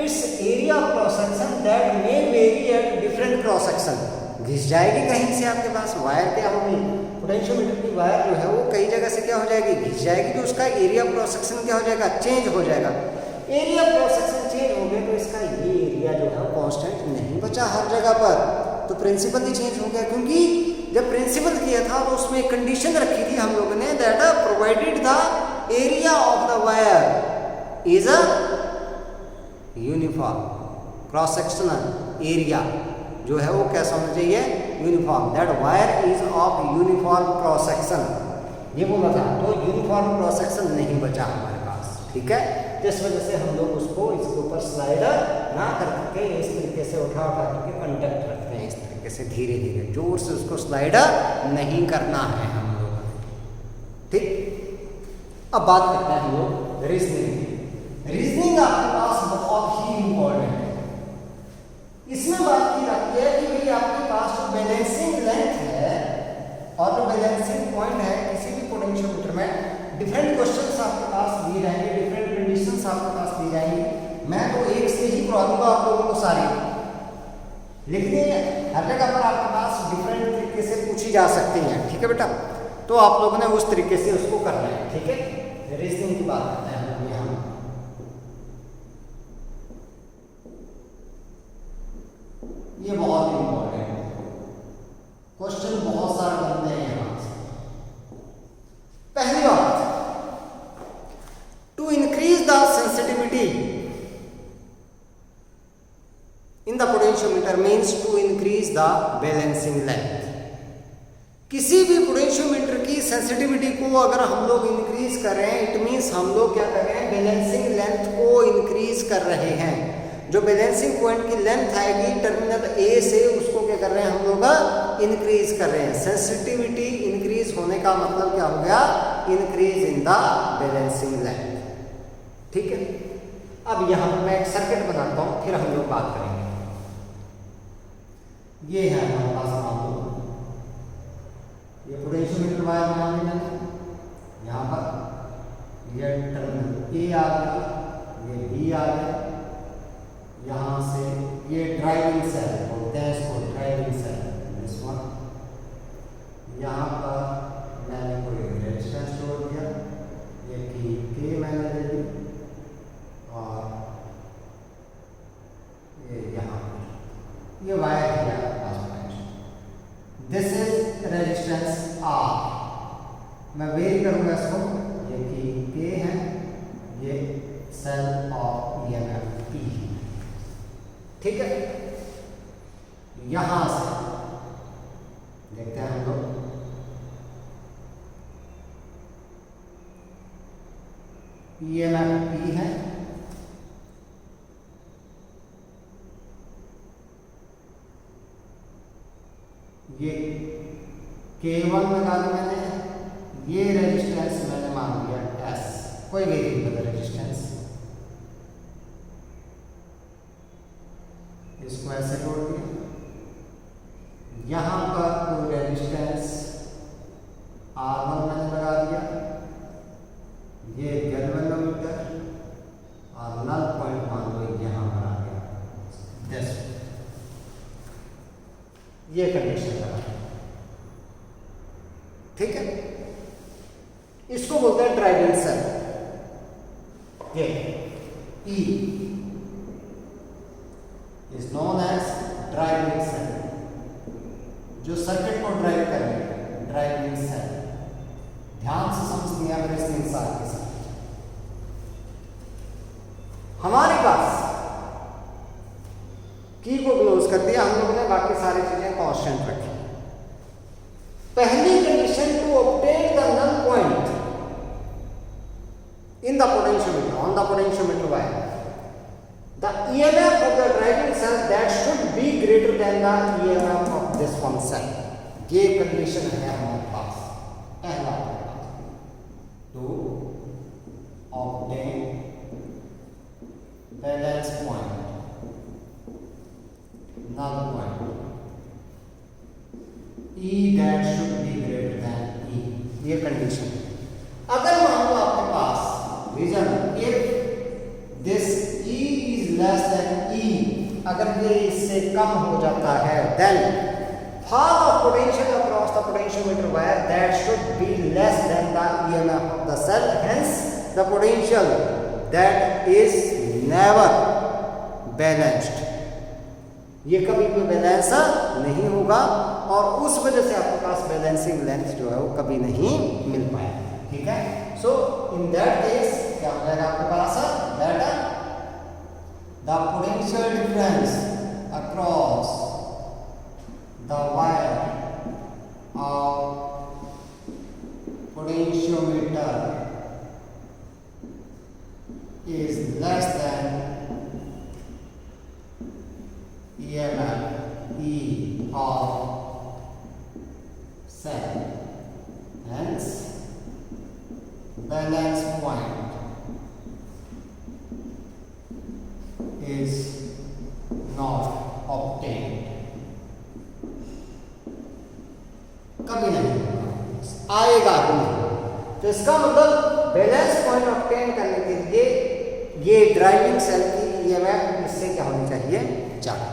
it's area of cross section that may very at different cross section. घिस जाएगी कहीं से आपके पास वायर, क्या होगी? पोटेंशियोमीटर की वायर जो है वो कई जगह से क्या हो जाएगी? घिस जाएगी। तो उसका एरिया क्रॉस सेक्शन क्या हो जाएगा? चेंज हो जाएगा। एरिया क्रॉस सेक्शन चेंज हो गया तो इसका ये एरिया जो है कांस्टेंट नहीं बचा हर जगह पर, तो प्रिंसिपल ही चेंज हो गया। क्योंकि जब प्रिंसिपल किया था तो उसमें एक कंडीशन रखी थी हम लोगों ने that provided the area of the wire is a uniform cross sectional area जो है वो कैसा होना चाहिए? Uniform. That wire is of uniform cross section, ये बोला था। तो यूनिफॉर्म क्रॉस सेक्शन नहीं बचा हमारे पास। ठीक है, तो इस वजह से हम लोग उसको इसके ऊपर स्लाइडर ना करके इस तरीके से उठा करके कंडक्ट रखते हैं, इस तरीके से धीरे धीरे, जोर से उसको स्लाइडर नहीं करना है हम लोगों ने। ठीक, अब बात करते हैं हम लोग रीजनिंग। रीजनिंग आपके पास बहुत ही इंपॉर्टेंट है। इसमें बात की जाती है कि भाई आपके पास जो बैलेंसिंग लेंथ है और जो बैलेंसिंग पॉइंट है किसी भी पोटेंशियोमीटर में, डिफरेंट क्वेश्चंस आपके पास दिए जाएंगे, डिफरेंट कंडीशंस आपके पास दी जाएंगी। मैं तो एक से ही करवा दूंगा आप लोगों को सारी, लेकिन हर जगह पर आपके पास डिफरेंट तरीके से पूछी जा सकती हैं। ठीक है बेटा, तो आप लोगों ने उस तरीके से उसको करना है। ठीक है, रीजनिंग की बात करते हैं हम यहाँ। ये बहुत इंपॉर्टेंट है, क्वेश्चन बहुत सारे बनते हैं यहाँ से। पहली बात, to increase the sensitivity in the potentiometer means to increase the balancing length. किसी भी पोटेंशियोमीटर की सेंसिटिविटी को अगर हम लोग इंक्रीज कर रहे हैं, इट मीन्स हम लोग क्या कर रहे हैं? बैलेंसिंग लेंथ को इंक्रीज कर रहे हैं। जो बैलेंसिंग पॉइंट की लेंथ आएगी टर्मिनल ए से, उसको क्या कर रहे हैं हम लोग? इंक्रीज कर रहे हैं। सेंसिटिविटी इंक्रीज होने का मतलब क्या हो गया? Increase in the balancing length. ठीक है, अब यहाँ पर मैं एक सर्किट बनाता हूँ, फिर हम लोग बात करेंगे। ये है हमारे पास मान लो ये पोटेंशियोमीटर वायर बना ली मैंने, यहाँ पर ये टर्मिनल ए आ गया, ये बी आ गया, यहाँ से ये ड्राइविंग सेल बोलते हैं इसको, ड्राइविंग सेल दिस वन। यहाँ पर मैंने कोई रेजिस्टेंस जोड़ दिया, ये के मैंने ले ली, और ये यहाँ ये वायर है दिस इज रेजिस्टेंस आर। मैं वेरी करूंगा इसको, ये के है, ये सेल ऑफ ईएमएफ पी। ठीक है, यहां से देखते हैं हम लोग, ईएमएफ पी है, ये K1 लगा दी मैंने, ये रेजिस्टेंस मैंने मान लिया S, कोई वेरिएबल रेजिस्टेंस, इसको ऐसे जोड़ दिया। यहां पर कोई रेजिस्टेंस R1 मैंने लगा दिया, ये गैल्वेनोमीटर, और नल पॉइंट मान लो यहां पर आ गया 10। ये कंडीशन लगा, ठीक है। इसको बोलते हैं ड्राइविंग सेल। ये E is known as driving cell, जो सर्किट को ड्राइव करेगा, ड्राइविंग सेल। ध्यान से समझ लिया मेरे इस मिसाल के साथ। हमारे पास की को क्लोज कर दिया हम लोगों ने, बाकी सारी चीजें कांस्टेंट रखी। पहली condition to obtain the null point in the potentiometer, on the potentiometer wire, the EMF of the driving cell that should be greater than the EMF of this one cell। ये condition है हमारे पास। पहला to obtain balance point, null point, E that should be greater than E, ये condition. अगर मान लो आपके पास reason if this E is less than E, अगर ये इससे कम हो जाता है, then fall of potential across the potentiometer wire that should be less than the EMF of the cell, hence the potential that is never balanced, ये कभी भी balance नहीं होगा, और उस वजह से आपके पास बैलेंसिंग लेंथ जो है वो कभी नहीं मिल पाएगा। ठीक है, सो इन दैट केस क्या हो जाएगा आपके पास, that the potential difference across the wire of potentiometer is less than EMF E of cell, hence balance point is not obtained। कभी नहीं आएगा भी नहीं। तो इसका मतलब बैलेंस पॉइंट ऑब्टेन करने के लिए ये ड्राइविंग सेल की EMF इससे क्या होनी चाहिए, ज्यादा।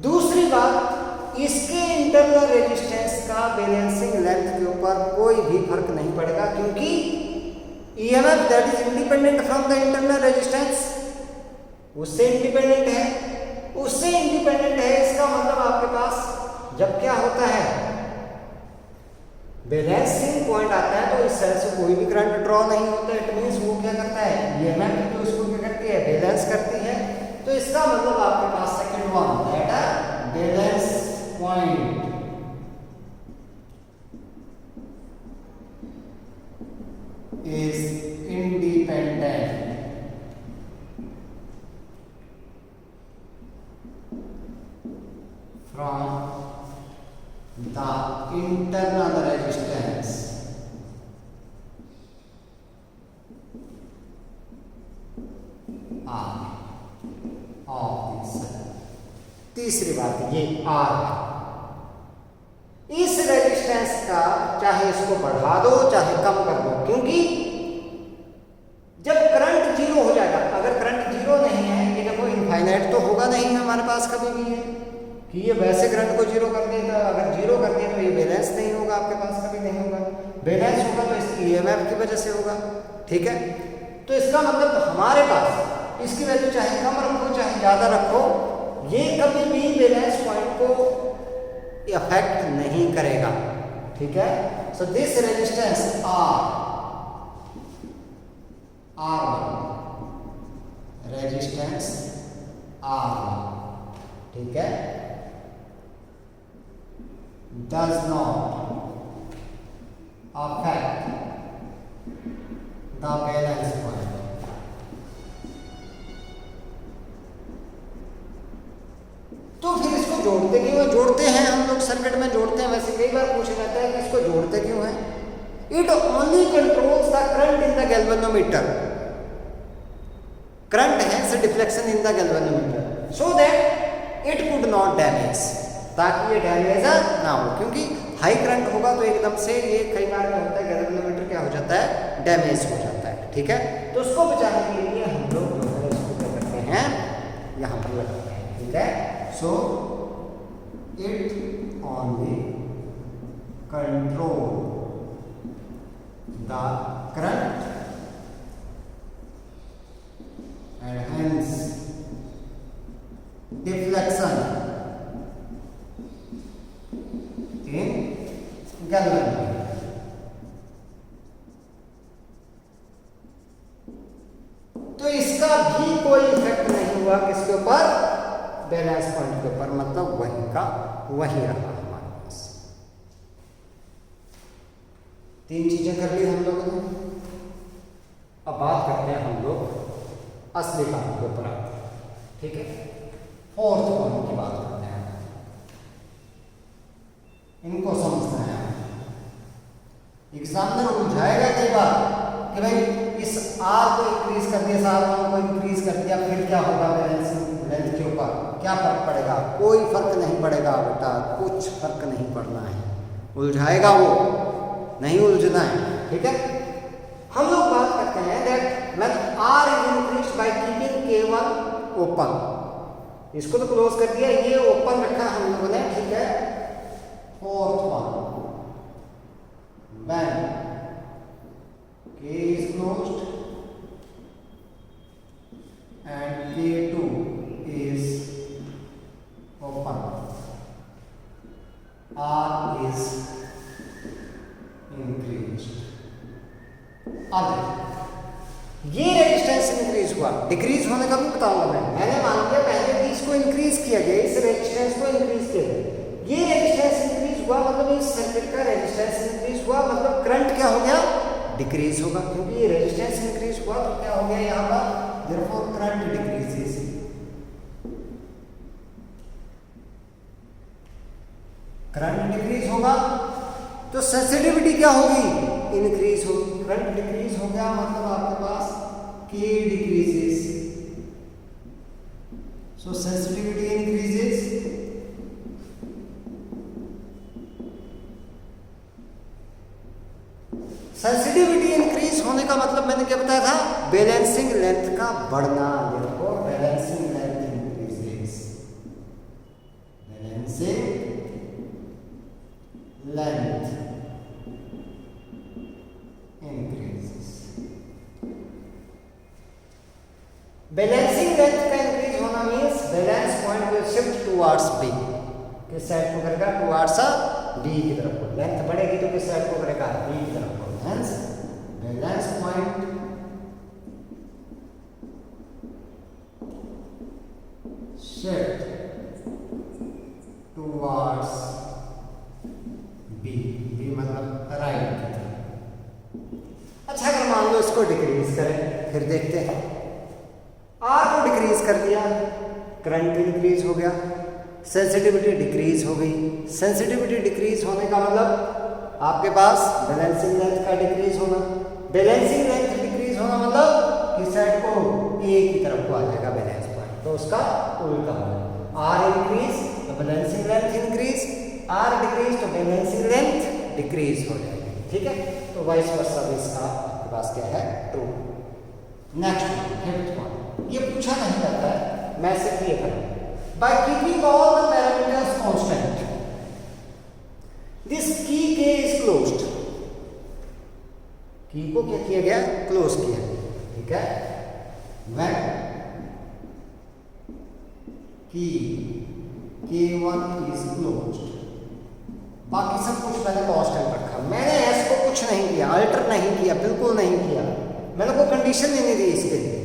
दूसरी बात, इसके इंटरनल रेजिस्टेंस का बैलेंसिंग लेंथ के ऊपर कोई भी फर्क नहीं पड़ेगा, क्योंकि EMF that is independent from the internal resistance, उससे इंडिपेंडेंट है, उससे इंडिपेंडेंट है। इसका मतलब आपके पास जब क्या होता है, बैलेंसिंग पॉइंट आता है, तो इस सेल से कोई भी करंट ड्रॉ नहीं होता। इट मींस वो क्या करता है, EMF तो उसको क्या करती है, बैलेंस करती है। तो इसका मतलब आपके पास second one that balance point is independent from the internal resistance तीसरी बात ये आर है। इस रेजिस्टेंस का चाहे इसको बढ़ा दो चाहे कम कर दो, क्योंकि जब करंट जीरो हो जाएगा, अगर करंट जीरो नहीं है, ये देखो इनफाइनाइट तो होगा नहीं हमारे पास कभी भी है कि ये वैसे करंट को जीरो कर देगा, अगर जीरो कर दिया तो ये बैलेंस नहीं होगा, आपके पास कभी नहीं होगा। बैलेंस होगा तो इसकी ईएमएफ की वजह से होगा, ठीक है। तो इसका मतलब हमारे पास इसकी वैल्यू चाहे कम रखो चाहे ज़्यादा रखो, ये कभी भी बैलेंस पॉइंट को इफेक्ट नहीं करेगा, ठीक है। So this resistance R1 resistance R1, ठीक है, does not affect the balance point। तो फिर इसको जोड़ते क्यों है? जोड़ते हैं हम लोग सर्किट में जोड़ते हैं, वैसे कई बार पूछा जाता है कि इसको जोड़ते क्यों है। It only controls the current in the galvanometer. Current है deflection in the galvanometer so that it could not damage, ताकि ये डैमेज ना हो, क्योंकि हाई करंट होगा तो एकदम से ये कई बार क्या होता है गैल्वेनोमीटर क्या हो जाता है, डैमेज हो जाता है, ठीक है। तो उसको बचाने के लिए हम लोग जो है इसको क्या करते हैं, यहाँ पर लगाते हैं, ठीक है। So it only control the current and hence deflection in galvanometer। तो इसका भी कोई इफेक्ट नहीं हुआ किसके ऊपर, बैलेंस पॉइंट के ऊपर, मतलब वही का वही रहा हमारे पास। तीन चीजें कर ली हम लोगों ने। अब बात करते हैं हम लोग असली काम के ऊपर आते हैं, ठीक है। फोर्थ पॉइंट की बात करते हैं, इनको समझना है। एग्जामिनर उलझाएगा कई बार कि भाई इस आर को इंक्रीज कर दिया, R1 को इंक्रीज कर दिया, फिर क्या होगा बैलेंसिंग लेंथ के ऊपर, क्या फर्क पड़ेगा? कोई फर्क नहीं पड़ेगा बेटा, कुछ फर्क नहीं पड़ना है। उलझाएगा वो, नहीं उलझना है, ठीक है। हम लोग बात करते हैं that when R is increased by keeping K1 open, इसको तो क्लोज कर दिया, ये ओपन रखा हम लोगों ने, ठीक है। Fourth one, when K is closed and K2 is open, R is increased। अब ये रेजिस्टेंस इंक्रीज हुआ, डिक्रीज होने का भी बताऊंगा मैंने मान लिया पहले कि इसको इंक्रीज किया गया, इस रेजिस्टेंस को इंक्रीज किया गया, ये रेजिस्टेंस इंक्रीज हुआ मतलब इस सर्किट का रेजिस्टेंस इंक्रीज हुआ, मतलब करंट क्या हो गया, डिक्रीज होगा, क्योंकि ये रेजिस्टेंस इंक्रीज हुआ तो क्या हो गया यहाँ पर, therefore current decreases. Current decrease होगा तो सेंसिटिविटी क्या होगी, इंक्रीज होगी। करंट डिक्रीज हो गया मतलब आपके पास K डिक्रीजेस, सो सेंसिटिविटी इंक्रीजेस। सेंसिटिविटी इंक्रीज होने का मतलब मैंने क्या बताया था, बैलेंसिंग लेंथ का बढ़ना, देखो balancing length increases, balancing length increases. Balancing length का इंक्रीज होना means balance point will shift towards B, किस साइड को करेगा, टुवर्ड्स बी की तरफ। लेंथ बढ़ेगी तो किस साइड को करेगा, बी की तरफ। Hence, balance point shift towards B, B मतलब राइट की तरफ। अच्छा अगर मान लो इसको डिक्रीज करें, फिर देखते हैं। R को डिक्रीज कर दिया, करंट इंक्रीज हो गया, सेंसिटिविटी डिक्रीज हो गई। सेंसिटिविटी डिक्रीज होने का मतलब आपके पास बैलेंसिंग लेंथ का डिक्रीज होना, बैलेंसिंग लेंथ डिक्रीज होना मतलब किस साइड को, ए की तरफ को आ जाएगा बैलेंस पॉइंट, तो उसका उल्टा होगा। R increase तो balancing length increase, R decrease तो बैलेंसिंग लेंथ डिक्रीज हो जाएगी, ठीक है। तो वाइस वर्सा भी इसका आपके पास क्या है, ट्रू। नेक्स्ट फिफ्थ वन, ये पूछा नहीं जाता है, मैं सिर्फ ये करूँ, by keeping all the parameters constant this की के इज क्लोज्ड, की को क्या किया गया, क्लोज किया, ठीक है। व्हेन की K1 इज क्लोज्ड, बाकी सब कुछ मैंने कांस्टेंट रखा, मैंने एस को कुछ नहीं किया, अल्टर नहीं किया, बिल्कुल नहीं किया, मैंने कोई कंडीशन ही नहीं दी इसके लिए।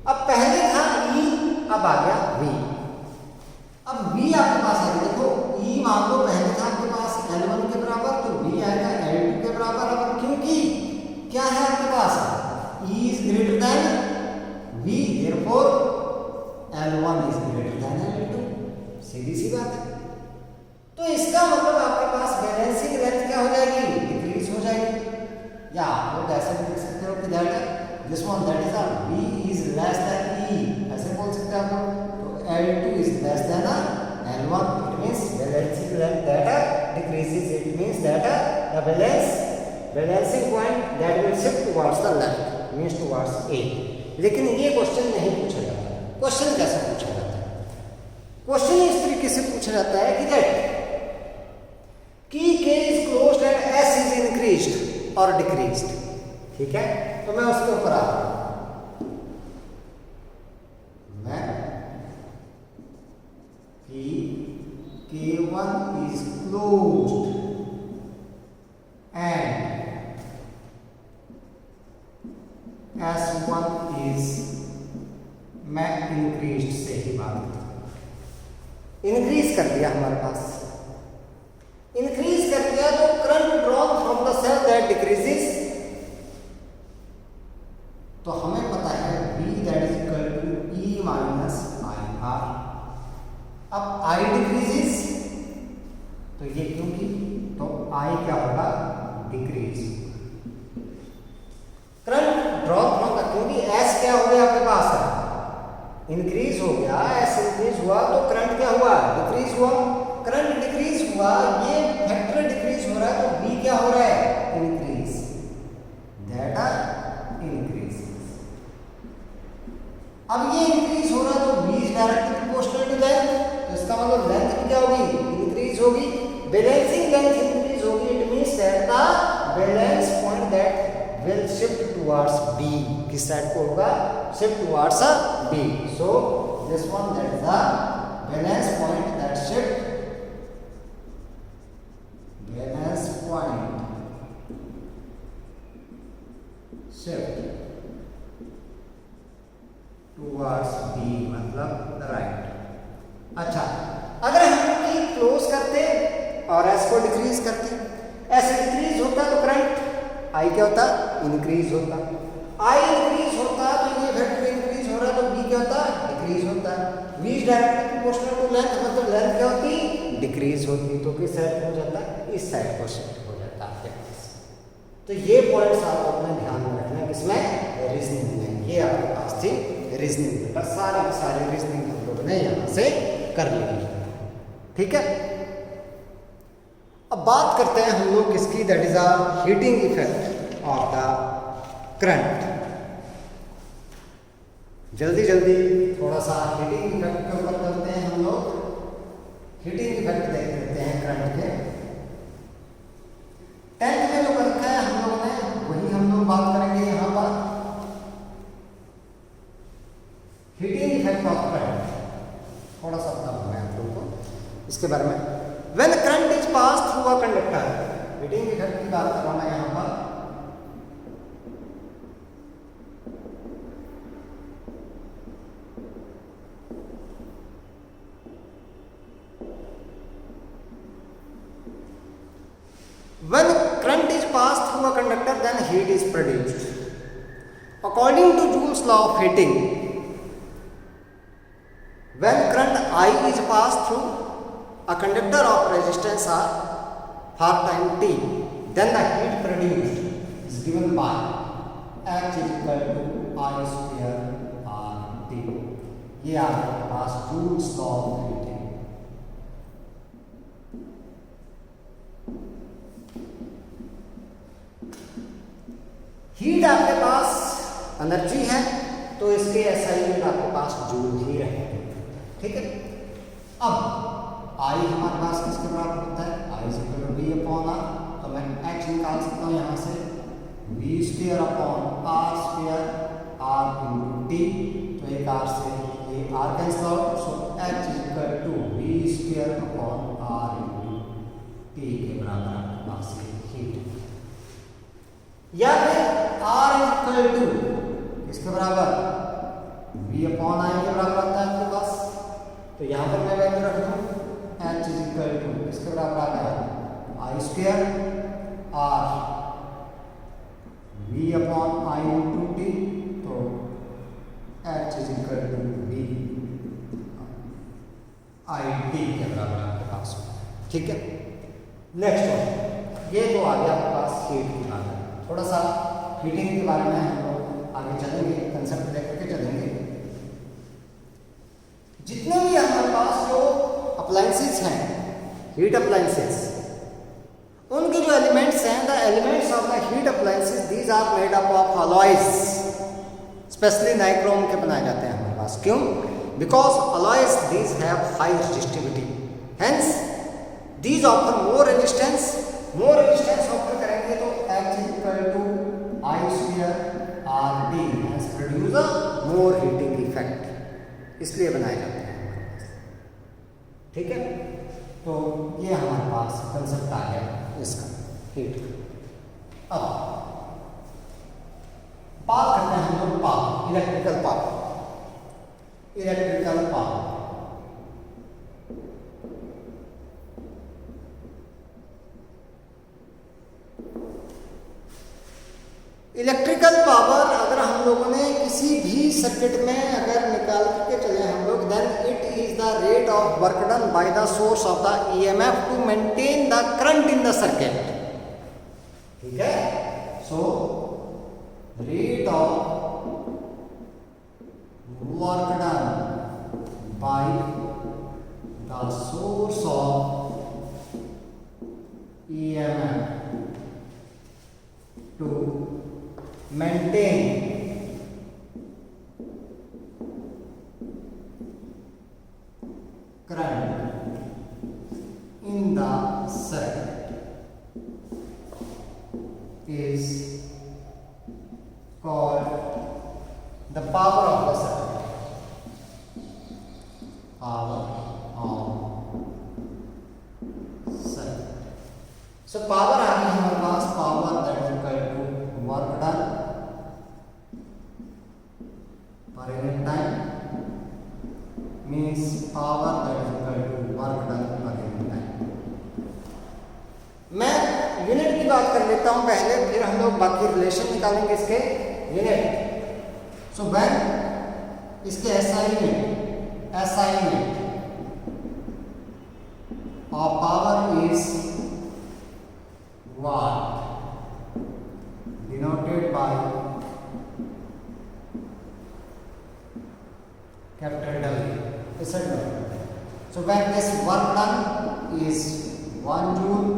अब पहले था E, अब आ गया V, अब V आपके पास है, देखो E मान लो पहले था आपके पास L1 के बराबर, तो V आएगा L2 के बराबर। अब क्योंकि क्या है आपके पास, E is greater than V, therefore L1 is greater than L2, सीधी सी बात है। तो इसका मतलब आपके पास बैलेंसिंग लेंथ क्या हो जाएगी, डिक्रीज हो जाएगी। या आप लोग ऐसे भी लिख सकते हो कि that this one that is V is less then E, ऐसे बोल सकते हैं आप लोग। तो L2 is less then L1, it means balancing length that decreases, it means that the balancing point that will shift towards the left, means towards A। लेकिन ये question नहीं पूछा जाता। क्वेश्चन कैसे पूछा जाता है, क्वेश्चन इस तरीके से पूछा जाता है कि दैट की K is closed and S is increased or decreased, ठीक है। तो मैं उसके ऊपर आ रहा हूं, मैं K1 is closed and S1 is, मैं इंक्रीज से ही बात करता, इंक्रीज कर दिया हमारे पास, इंक्रीज कर दिया तो current drawn from the cell that decreases, तो हमें पता है V that is equal to E minus IR। अब I डिक्रीजेस, तो ये क्योंकि, तो I क्या होगा, डिक्रीज। करंट ड्रॉ फ्रॉम, क्योंकि S क्या हो गया आपके पास है, इंक्रीज हो गया, S इंक्रीज हुआ तो करंट क्या हुआ, डिक्रीज हुआ। करंट डिक्रीज हुआ, ये फैक्टर डिक्रीज हो रहा है, तो V क्या हो रहा है, इंक्रीज, दैट इंक्रीज। अब ये इंक्रीज हो रहा है तो V is directly proportional to length, तो इसका मतलब लेंथ भी क्या होगी, इंक्रीज होगी। बैलेंसिंग लेंथ इंक्रीज होगी, it means that the balance point that will shift towards B, किस साइड को होगा, shift towards B। So this one that is the balance point that shift, balance point shift towards B, मतलब right. अच्छा, अगर हम की close करते और S को डिक्रीज करते, S डिक्रीज होता तो करंट I क्या होता, इंक्रीज होता। I इंक्रीज होता तो ये वेक्टर इंक्रीज हो रहा है, तो B क्या होता, डिक्रीज होता। V is directly proportional to length, मतलब लेंथ क्या होती, डिक्रीज होती, तो किस साइड हो जाता, इस साइड को शिफ्ट हो जाता आपके पास। तो ये पॉइंट्स आप अपने ध्यान में रखना, किसमें, रीजनिंग में। ये आपके पास थी रीजनिंग बेटा, सारे के सारे रीजनिंग हम लोगों ने यहाँ से कर ली, ठीक है। अब बात करते हैं हम लोग किसकी, that is a heating effect of the current. जल्दी जल्दी थोड़ा सा हीटिंग इफेक्ट के ऊपर करते हैं हम लोग, हीटिंग इफेक्ट देख लेते हैं करंट के। 10th में जो रखा है हम लोगों ने, वही हम लोग बात करेंगे यहाँ पर, हीटिंग इफेक्ट ऑफ करंट। थोड़ा सा बताऊंगा मैं आप लोगों को इसके बारे में। When current is pass through a conductor, heating effect की बात कर रहा हूं मैं यहाँ पर। When current is passed through a conductor, then heat is produced. According to Joule's law of heating, when current I is passed through a conductor of resistance R for time t, then the heat produced is given by H is equal to I square R T. ये आपके पास Joule's law of heating. Heat आपके पास energy है तो इसके SI unit आपके पास joule ही रहेंगे। ठीक है, अब आई हमारे पास किसके बराबर होता है? I is equal to V upon R. तो मैं H निकाल सकता हूँ यहाँ से V square upon R square R into T. तो एक आर से ये आर cancel out, so H is equal to V square upon R into T के बराबर आपके पास हीट। या फिर R इज इक्वल टू इसके बराबर V अपॉन आई के बराबर आता है आपके पास। तो यहाँ पर मैं वैल्यू रख दूँ H इज इक्वल टू इसके बराबर आ गया I square R V upon I into T. तो H is equal to V I T के बराबर आपके पास। ठीक है, नेक्स्ट वन, ये तो आ गया आपके पास हीट की बात है। थोड़ा सा हीटिंग के बारे में हम लोग आगे चलेंगे, कंसेप्ट लेकर के चलेंगे। जितने भी हमारे पास जो अप्लायंसेस हैं, हीट अप्लायंसेस, उनके जो एलिमेंट्स हैं, the elements of the heat appliances these are made up of alloys, specially nichrome के बनाए जाते हैं हमारे पास। क्यों? Because alloys these have high resistivity, hence these offer more resistance offer करेंगे। तो H is equal to I square R T has produce a more heating effect, इसलिए बनाए जाते हैं हमारे पास। ठीक है, तो ये हमारे पास कंसेप्ट आ गया इसका हीट। अब बात करते हैं हम लोग power, electrical power. Electrical power अगर हम लोगों ने किसी भी सर्किट में अगर निकाल के चले हम लोग, then it is the rate of work done by the source of the EMF to maintain the current in the circuit. ठीक है, so rate of work done by the source of EMF to maintain current in the circuit is called the power of the circuit. Power of circuit. So power आ गई हमारे पास, power that is equal to work done per unit time means power that is equal to work done per unit time. मैं unit की बात कर लेता हूं पहले, फिर हम लोग बाकी रिलेशन निकालेंगे इसके यूनिट। सो व्हेन इसके SI unit of power is watt, denoted by capital W. So when this work done is 1 joule,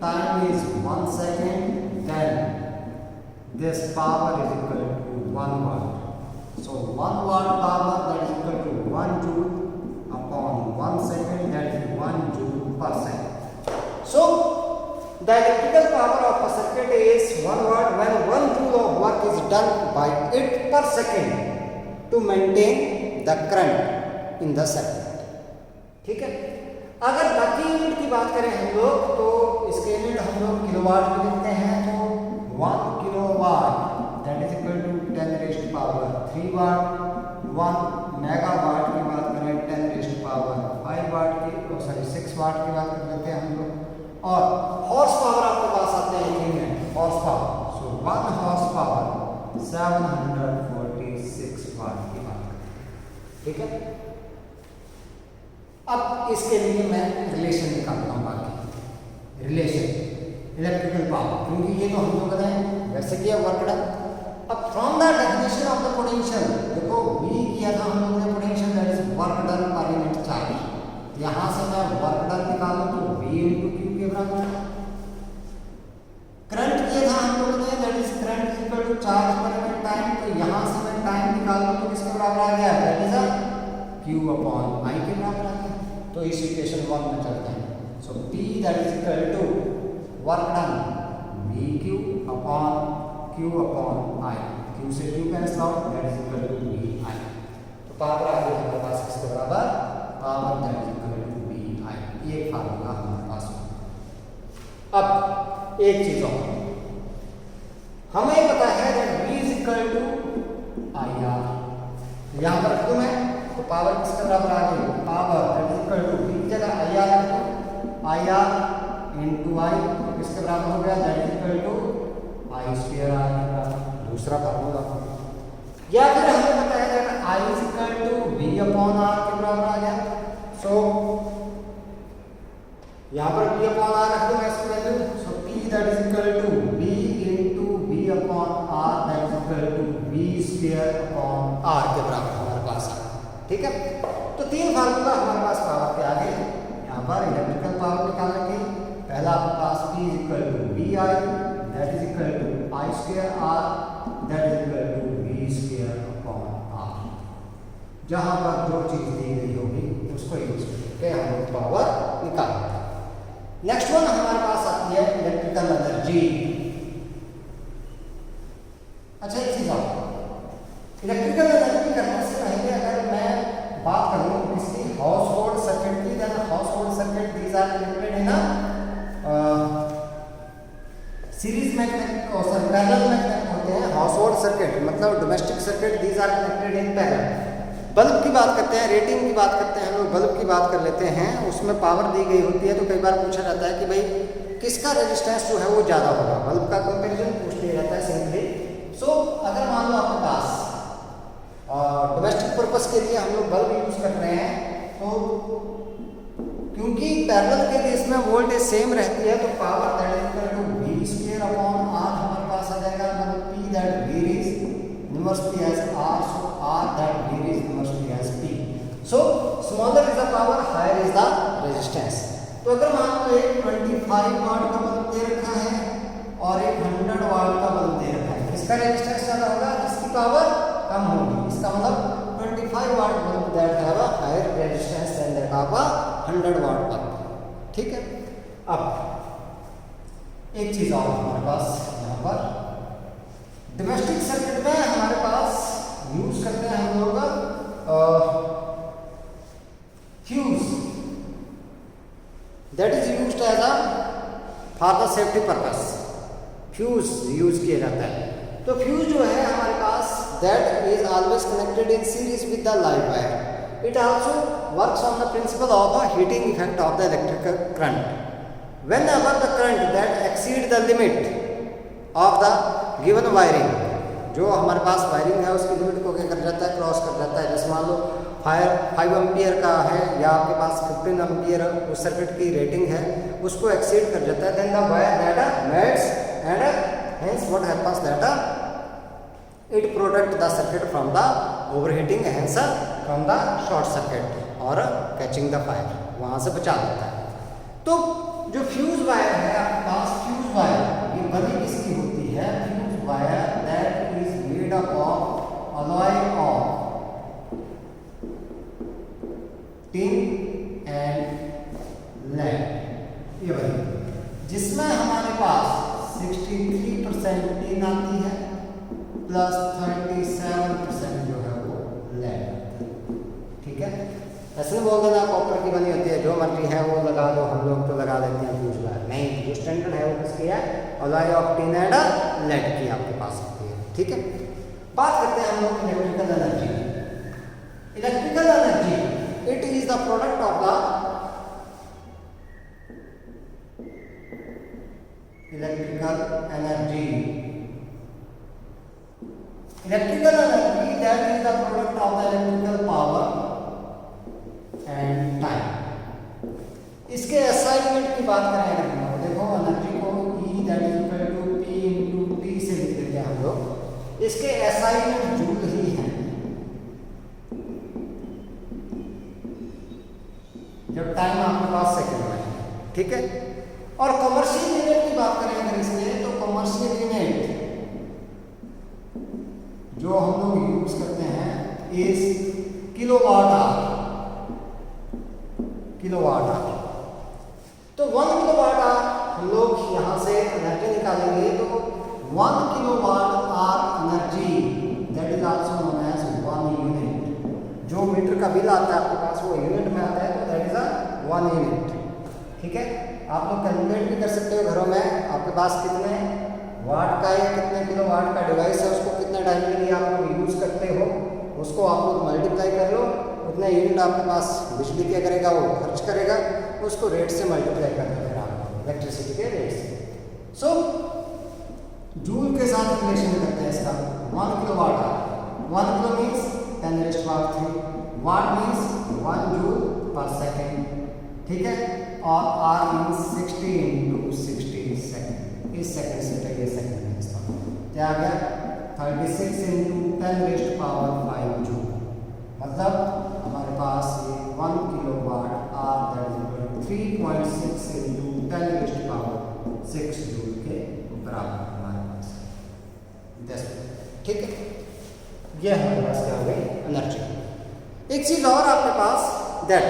time is 1 second, then this power is equal to 1 watt. So 1 watt power that is equal to 1 joule upon 1 second, that is 1 joule per second. So the electrical power of a circuit is 1 watt when 1 joule of work is done by it per second to maintain the current in the circuit. ठीक है, अगर बाकी unit की बात करें हम लोग तो इसके यूनिट हम लोग किलोवाट में लिखते हैं। तो 1 kilowatt that is equal to 10 raised to power 3 watt. 1 megawatt की बात करें 10 raised to power 5 watt की, सॉरी 6 वाट की बात कर लेते हैं हम लोग। और हॉर्स पावर आपके पास आते हैं यूनिट हॉर्स पावर। सो 1 हॉर्स पावर 746 वाट की बात करें। ठीक है, अब इसके लिए मैं रिलेशन निकालता हूँ। बाकी रिलेशन इलेक्ट्रिकल पावर, क्योंकि ये तो हम लोग ने वैसे किया वर्क डन, अब from the definition of the potential, देखो V किया था हम लोगों ने potential, that is work done per unit charge. यहाँ से मैं वर्क डन निकालूं तो V × Q के बराबर है। करंट किया था हम लोगों ने, that is current is equal to charge per unit time, तो यहाँ से मैं टाइम निकालूं तो किसके बराबर आ गया, दैट इज Q/I के बराबर आ गया। तो इस इक्वेशन 1 में चलते हैं। So P that is equal to work done VQ/Q/I, Q से Q cancel out, that is equal to VI। तो पावर आ गया हमारे पास किसके बराबर, power that is equal to VI। ये फार्मूला हमारे पास है। अब एक चीज और, हमें पता है that V is equal to IR, यहाँ पर रख दूं मैं, तो पावर किसके बराबर आ गई, power that is equal to V की जगह IR रख दो, IR × I किसके बराबर हो गया, that is equal to I² R के बराबर, दूसरा फार्मूला। या फिर हमें पता है that I is equal to V/R के बराबर आ गया। सो यहाँ पर V/R रख दो मैं इसकी value, so P that is equal to V × V/R that is equal to V²/R के बराबर हमारे पास है। ठीक है, तो तीन फार्मूला हमारे पास पावर के आ गए। यहाँ पर इलेक्ट्रिकल पावर निकालेंगे, पहला आपके पास P is equal to VI that is equal to I²R that is equal to V²/R। जहाँ पर जो चीज दी गई होगी उसको यूज करके हम लोग पावर निकालेंगे। नेक्स्ट वन हमारे पास आती है इलेक्ट्रिकल एनर्जी। अच्छा एक चीज और, इलेक्ट्रिकल एनर्जी करने से पहले अगर मैं बात करूं किसी हाउस होल्ड सर्किट की, then household circuit these are connected in a series में कनेक्ट और पैरेलल में कनेक्ट होते हैं। हाउस होल्ड सर्किट मतलब domestic circuit these are connected in parallel. Bulb की बात करते हैं, रेटिंग की बात करते हैं, हम लोग बल्ब की बात कर लेते हैं, उसमें पावर दी गई होती है, तो कई बार पूछा जाता है कि भाई किसका रेजिस्टेंस जो है वो ज़्यादा होगा, बल्ब का कंपैरिजन पूछ लिया जाता है सिंपली। सो अगर मान लो आपके पास डोमेस्टिक पर्पस के लिए हम लोग बल्ब यूज कर रहे हैं, तो क्योंकि पैरेलल के केस में वोल्टेज सेम रहती है, तो power that is equal to V²/R हमारे पास आ जाएगा, मतलब P that varies inversely as R, सो R that varies inversely as P। So smaller is the power, higher is the resistance. तो अगर मान लो एक 25 वाट का बल्ब दे रखा है और एक 100 वाट का बल्ब दे रखा है, इसका रेजिस्टेंस ज़्यादा होगा, जिसकी पावर कम होगी। इसका मतलब 25 watt bulb that have a higher resistance than that of a 100 watt bulb. ठीक है, अब एक चीज और हमारे पास यहाँ पर डोमेस्टिक सर्किट में हमारे पास यूज करते हैं हम लोग fuse, that is used as a for the safety purpose. Fuse use किया जाता है, तो फ्यूज जो है हमारे पास that is always connected in series with the live wire. It also works on the principle of a heating effect of the electrical current. Whenever the current that exceed the limit of the given wiring, जो हमारे पास wiring है उसकी limit को क्या कर जाता है, cross कर जाता है। जैसे मान लो 5 एम्पियर का है या आपके पास 15 एम्पियर उस सर्किट की रेटिंग है, उसको एक्सीड कर जाता है, then the wire that melts and hence what happens that it protect the circuit from the overheating, hence from the short circuit और कैचिंग द फायर, वहाँ से बचा देता है। तो जो फ्यूज वायर है आपके पास, फ्यूज वायर ये बनी किसकी होती है, fuse wire that is made up of alloy of tin and lead, ये बनी जिसमें हमारे पास 63% टिन आती है प्लस 37% जो है वो लेड। ठीक है, ऐसे बोल देना कॉपर की बनी होती है, जो मर्जी है वो लगा दो, हम लोग तो लगा देते हैं फ्यूज वायर। नहीं, जो स्टैंडर्ड है वो किसकी है, alloy of tin and lead की आपके पास होती है। ठीक है, बात करते हैं हम लोग electrical energy. Electrical energy it is the product of the electrical energy. Electrical energy that is the product of the electrical power and time. इसके एसआई यूनिट की बात करें अगर हम, देखो एनर्जी को E that is equal to P × T से लिख देते हैं हम लोग। इसके SI यूनिट जूल ही हैं। जब टाइम आपके पास सेकंड में है, ठीक है। और कमर्शियल यूनिट की बात करें अगर इसमें, तो कमर्शियल यूनिट जो हम लोग यूज करते हैं इस किलोवाट आवर। किलोवाट आवर, तो 1 किलोवाट आवर हम लोग यहाँ से एनर्जी निकालेंगे, तो 1 kilowatt hour energy that is also known as 1 unit. जो मीटर का बिल आता है आपके पास वो यूनिट में आता है, तो दैट इज अ 1 यूनिट, ठीक है। आप लोग कैलकुलेट भी कर सकते हो घरों में, आपके पास कितने वाट का या कितने किलोवाट का डिवाइस है, उसको कितने टाइम के लिए आप लोग यूज करते हो, उसको आप लोग मल्टीप्लाई कर लो, उतना यूनिट आपके पास बिजली क्या करेगा, वो खर्च करेगा, उसको रेट से मल्टीप्लाई कर दो फिर आप इलेक्ट्रिसिटी के रेट से। सो जूल के साथ रिलेशन करते हैं इसका। 1 kilowatt our, 1 kilo means 10⁻³ watt means 1 joule पर सेकेंड, ठीक है। और आर मीन्स 60 × 60 सेकेंड, इस सेकेंड से तो ये सेकेंड है इसका क्या आ गया 36 × 10⁵ जूल। मतलब हमारे पास ये 1 kilowatt our that is 3.6 × 10⁻6 joule के बराबर हमारे पास 10, ठीक है। ये हमारे पास क्या हो गई एनर्जी। एक चीज और आपके पास that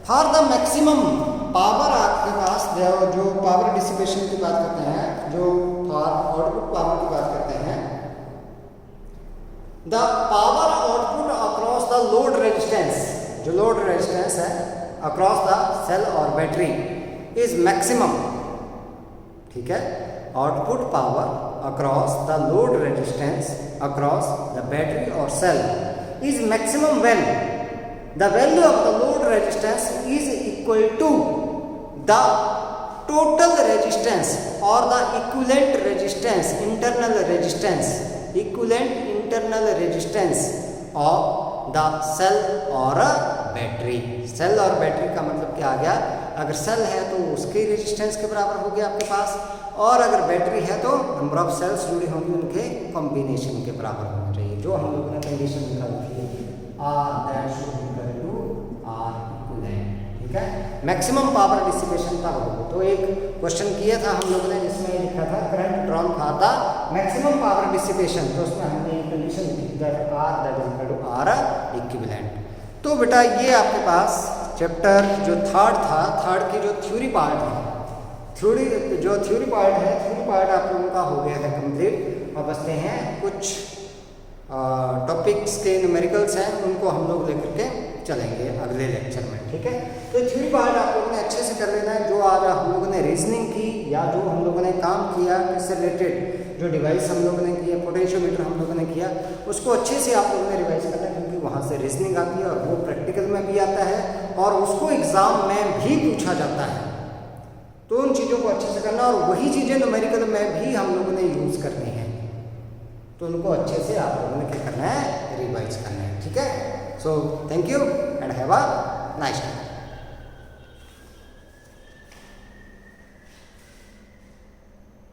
for the maximum power आपके पास जो पावर डिसिपेशन की बात करते हैं, जो फॉर आउटपुट पावर की बात करते हैं, the power output across the load resistance, जो लोड रेजिस्टेंस है अक्रॉस द सेल और बैटरी इज मैक्सिमम, ठीक है। Output power across the load resistance across the battery और cell is maximum when the value of the load resistance is equal to the total resistance or the equivalent resistance, internal resistance, equivalent internal resistance of the cell or battery. Cell और battery का मतलब क्या आ गया, अगर cell है तो उसके रेजिस्टेंस के बराबर हो गया आपके पास, और अगर बैटरी है तो नंबर ऑफ सेल्स जुड़ी होंगी उनके कॉम्बिनेशन के बराबर होना चाहिए, जो हम लोगों ने कंडीशन निकाली थी R that should be equal to R equivalent, ठीक है। मैक्सिमम पावर डिसिपेशन का हो, तो एक क्वेश्चन किया था हम लोगों ने जिसमें लिखा था करंट ड्रॉन था था मैक्सिमम पावर डिसिपेशन, तो उसमें हमने एक कंडीशन दी that R that is equal to R equivalent. तो बेटा ये आपके पास चैप्टर जो थर्ड था, थर्ड की जो थ्योरी पार्ट है, थ्योरी पार्ट आप लोगों का हो गया है कंप्लीट। और बचते हैं कुछ टॉपिक्स के न्यूमेरिकल्स हैं, उनको हम लोग लेकर के चलेंगे अगले लेक्चर में, ठीक है। तो थ्योरी पार्ट आप लोगों ने अच्छे से कर लेना है। जो आज हम लोगों ने रीजनिंग की या जो हम लोगों ने काम किया इससे रिलेटेड जो डिवाइस हम लोगों ने किया, पोटेंशियोमीटर हम लोगों ने किया, उसको अच्छे से आप लोगों ने रिवाइज करना है, क्योंकि वहाँ से रीजनिंग आती है और वो प्रैक्टिकल में भी आता है और उसको एग्जाम में भी पूछा जाता है। तो उन चीज़ों को अच्छे से करना, और वही चीज़ें न्यूमेरिकल में भी हम लोगों ने यूज़ करनी है, तो उनको अच्छे से आप लोगों ने क्या करना है, रिवाइज करना है, ठीक है। So thank you and have a nice day.